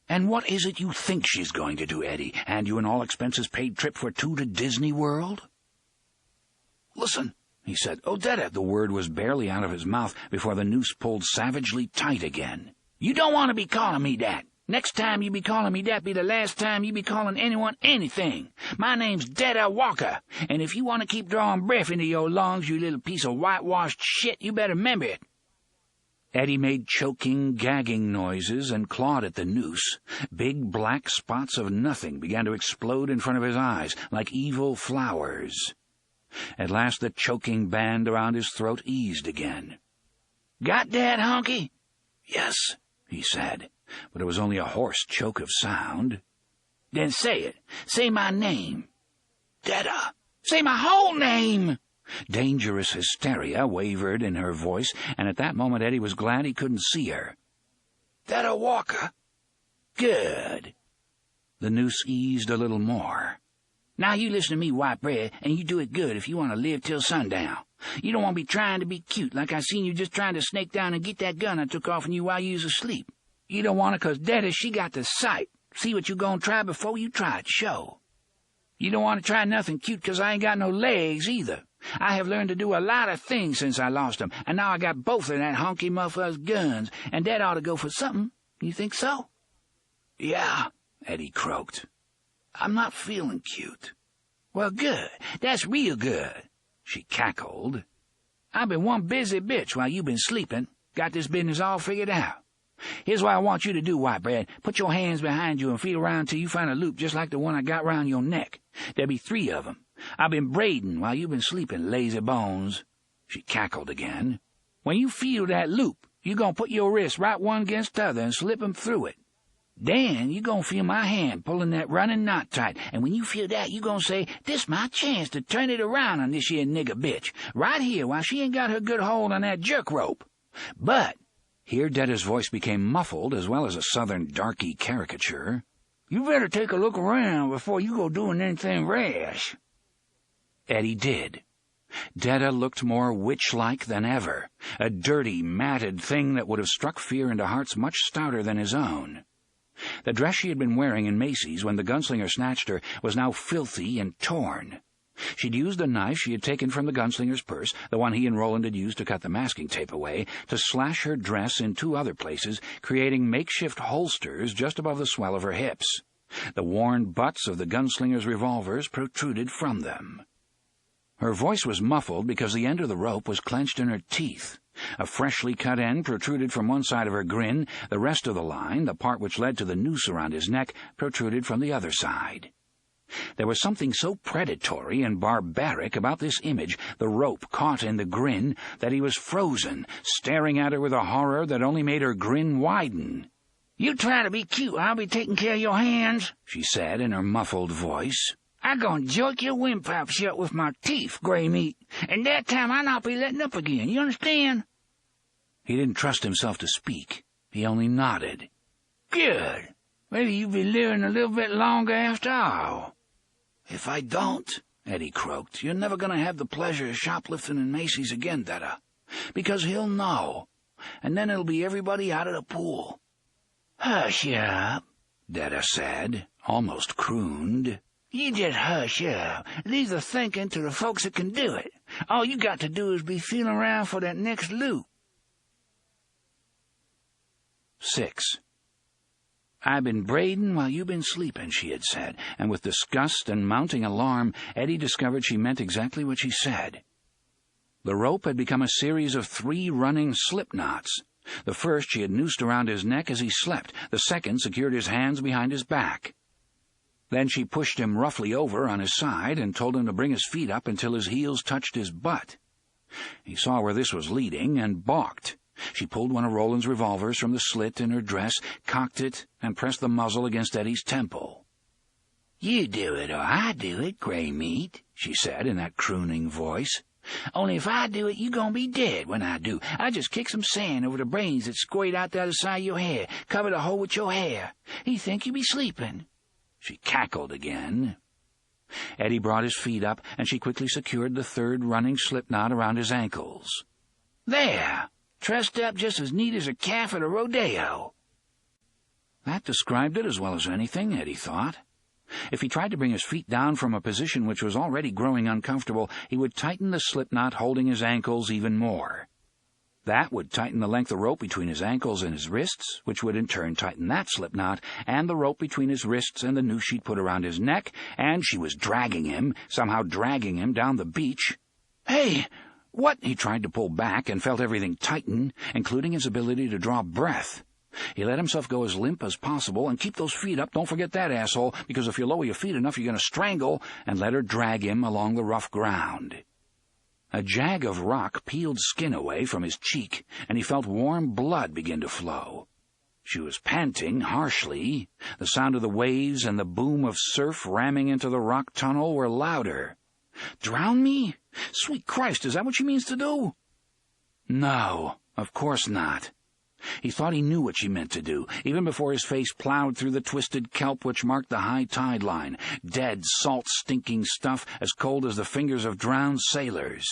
"And what is it you think she's going to do, Eddie? Hand you an all-expenses-paid trip for 2 to Disney World?" "Listen," he said. "Odetta." The word was barely out of his mouth before the noose pulled savagely tight again. "You don't want to be calling me that. Next time you be calling me that be the last time you be calling anyone anything. My name's Dada Walker, and if you want to keep drawing breath into your lungs, you little piece of whitewashed shit, you better remember it." Eddie made choking, gagging noises and clawed at the noose. Big black spots of nothing began to explode in front of his eyes, like evil flowers. At last the choking band around his throat eased again. "Got that, honky?" "Yes," he said, but it was only a hoarse choke of sound. "Then say it. Say my name." "Dada." "Say my whole name." Dangerous hysteria wavered in her voice, and at that moment Eddie was glad he couldn't see her. "Dada Walker." "Good." The noose eased a little more. "Now you listen to me, white bread, and you do it good if you want to live till sundown. You don't want to be trying to be cute like I seen you just trying to snake down and get that gun I took off on you while you was asleep. You don't want it 'cause Dada, she got the sight. See what you gonna try before you try it, show. You don't want to try nothing cute 'cause I ain't got no legs either. I have learned to do a lot of things since I lost them, and now I got both of that honky muffa's guns, and that ought to go for something. You think so?" "Yeah," Eddie croaked. "I'm not feeling cute." "Well, good. That's real good." She cackled. "I've been one busy bitch while you've been sleeping. Got this business all figured out. Here's what I want you to do, white bread. Put your hands behind you and feel around till you find a loop just like the one I got round your neck. There'll be 3 of them. I've been braiding while you've been sleeping, lazy bones." She cackled again. "When you feel that loop, you gonna put your wrists right one against the other and slip 'em through it. Then you gonna feel my hand pulling that running knot tight, and when you feel that, you gonna say, 'This my chance to turn it around on this here nigger bitch, right here while she ain't got her good hold on that jerk rope.' But," here Dada's voice became muffled as well as a southern darky caricature, "you better take a look around before you go doing anything rash." Eddie did. Dada looked more witch-like than ever, a dirty, matted thing that would have struck fear into hearts much stouter than his own. The dress she had been wearing in Macy's when the gunslinger snatched her was now filthy and torn. She'd used the knife she had taken from the gunslinger's purse, the one he and Roland had used to cut the masking tape away, to slash her dress in 2 other places, creating makeshift holsters just above the swell of her hips. The worn butts of the gunslinger's revolvers protruded from them. Her voice was muffled because the end of the rope was clenched in her teeth. A freshly cut end protruded from one side of her grin. The rest of the line, the part which led to the noose around his neck, protruded from the other side. There was something so predatory and barbaric about this image, the rope caught in the grin, that he was frozen, staring at her with a horror that only made her grin widen. "You try to be cute, I'll be taking care of your hands," she said in her muffled voice. "I gonna jerk your windpipe shut with my teeth, gray meat, and that time I'll not be letting up again, you understand?" He didn't trust himself to speak. He only nodded. "Good. Maybe you'll be living a little bit longer after all." "If I don't," Eddie croaked, "you're never going to have the pleasure of shoplifting in Macy's again, Detta. Because he'll know, and then it'll be everybody out of the pool." "Hush up," Detta said, almost crooned. "You just hush up. Leave the thinking to the folks that can do it. All you got to do is be feeling around for that next loot." 6. "I've been braiding while you've been sleeping," she had said, and with disgust and mounting alarm, Eddie discovered she meant exactly what she said. The rope had become a series of 3 running slip knots. The first she had noosed around his neck as he slept. The second secured his hands behind his back. Then she pushed him roughly over on his side and told him to bring his feet up until his heels touched his butt. He saw where this was leading and balked. She pulled one of Roland's revolvers from the slit in her dress, cocked it, and pressed the muzzle against Eddie's temple. "You do it or I do it, gray meat," she said in that crooning voice. "Only if I do it, you gonna be dead when I do. I just kick some sand over the brains that squirted out the other side of your head, cover the hole with your hair. He think you be sleeping." She cackled again. Eddie brought his feet up, and she quickly secured the 3rd running slip knot around his ankles. "There! Trussed up just as neat as a calf at a rodeo." That described it as well as anything, Eddie thought. If he tried to bring his feet down from a position which was already growing uncomfortable, he would tighten the slip knot holding his ankles even more. That would tighten the length of rope between his ankles and his wrists, which would in turn tighten that slip knot, and the rope between his wrists and the noose she'd put around his neck, and she was dragging him, somehow dragging him down the beach. "Hey! What?" He tried to pull back and felt everything tighten, including his ability to draw breath. He let himself go as limp as possible, and keep those feet up, don't forget that, asshole, because if you lower your feet enough you're going to strangle, and let her drag him along the rough ground. A jag of rock peeled skin away from his cheek, and he felt warm blood begin to flow. She was panting harshly. The sound of the waves and the boom of surf ramming into the rock tunnel were louder. "Drown me? Sweet Christ, is that what she means to do?" No, of course not. He thought he knew what she meant to do, even before his face plowed through the twisted kelp which marked the high tide line, dead, salt-stinking stuff as cold as the fingers of drowned sailors.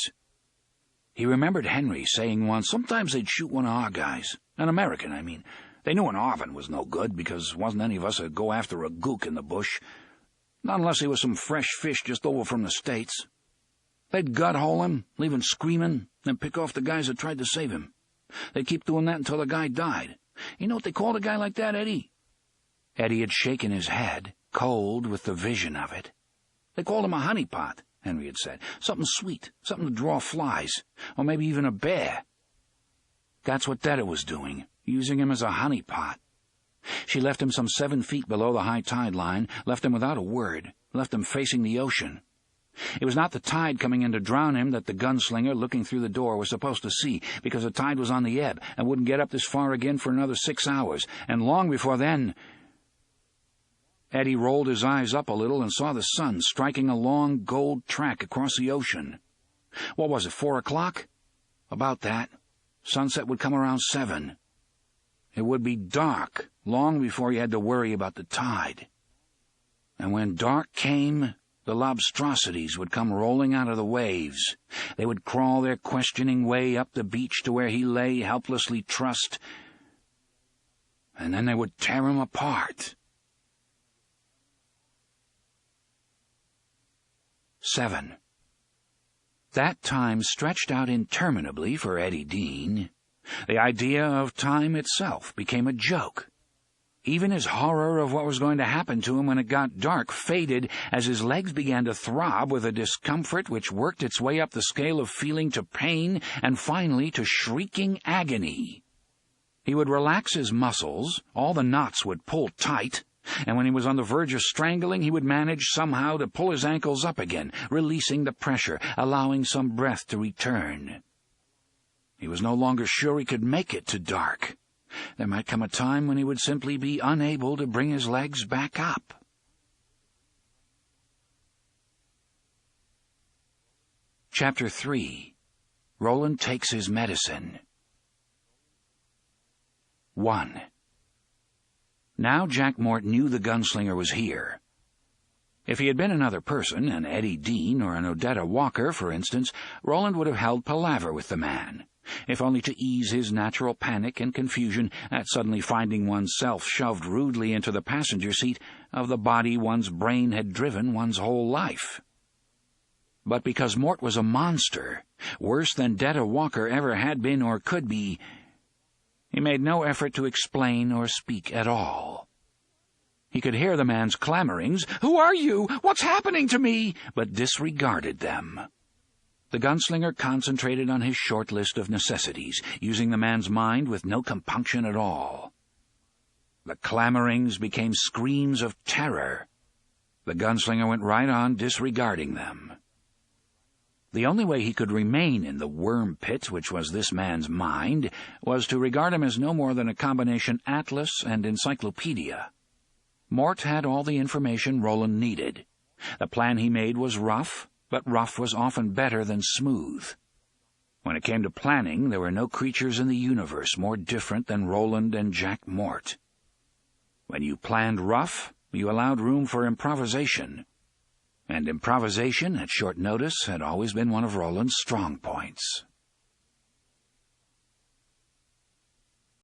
He remembered Henry saying once, sometimes they'd shoot one of our guys, an American, I mean. They knew an Arvin was no good, because wasn't any of us would go after a gook in the bush. Not unless he was some fresh fish just over from the States. They'd gut-hole him, leave him screaming, then pick off the guys that tried to save him. They'd keep doing that until the guy died. You know what they called a guy like that, Eddie? Eddie had shaken his head, cold with the vision of it. They called him a honeypot, Henry had said. Something sweet, something to draw flies, or maybe even a bear. That's what Detta was doing, using him as a honeypot. She left him some 7 feet below the high tide line, left him without a word, left him facing the ocean. It was not the tide coming in to drown him that the gunslinger looking through the door was supposed to see, because the tide was on the ebb and wouldn't get up this far again for another 6 hours, and long before then... Eddie rolled his eyes up a little and saw the sun striking a long gold track across the ocean. What was it, 4 o'clock? About that. Sunset would come around 7. It would be dark long before he had to worry about the tide. And when dark came, the lobstrosities would come rolling out of the waves. They would crawl their questioning way up the beach to where he lay helplessly trussed, and then they would tear him apart. 7. That time stretched out interminably for Eddie Dean. The idea of time itself became a joke. Even his horror of what was going to happen to him when it got dark faded as his legs began to throb with a discomfort which worked its way up the scale of feeling to pain and finally to shrieking agony. He would relax his muscles, all the knots would pull tight, and when he was on the verge of strangling, he would manage somehow to pull his ankles up again, releasing the pressure, allowing some breath to return. He was no longer sure he could make it to dark. There might come a time when he would simply be unable to bring his legs back up. Chapter 3. Roland Takes His Medicine. 1. Now Jack Mort knew the gunslinger was here. If he had been another person, an Eddie Dean or an Odetta Walker, for instance, Roland would have held palaver with the man, if only to ease his natural panic and confusion at suddenly finding oneself shoved rudely into the passenger seat of the body one's brain had driven one's whole life. But because Mort was a monster, worse than Detta Walker ever had been or could be, he made no effort to explain or speak at all. He could hear the man's clamorings, "Who are you? What's happening to me?" but disregarded them. The gunslinger concentrated on his short list of necessities, using the man's mind with no compunction at all. The clamorings became screams of terror. The gunslinger went right on disregarding them. The only way he could remain in the worm pit which was this man's mind was to regard him as no more than a combination atlas and encyclopedia. Mort had all the information Roland needed. The plan he made was rough, but rough was often better than smooth. When it came to planning, there were no creatures in the universe more different than Roland and Jack Mort. When you planned rough, you allowed room for improvisation, and improvisation at short notice had always been one of Roland's strong points.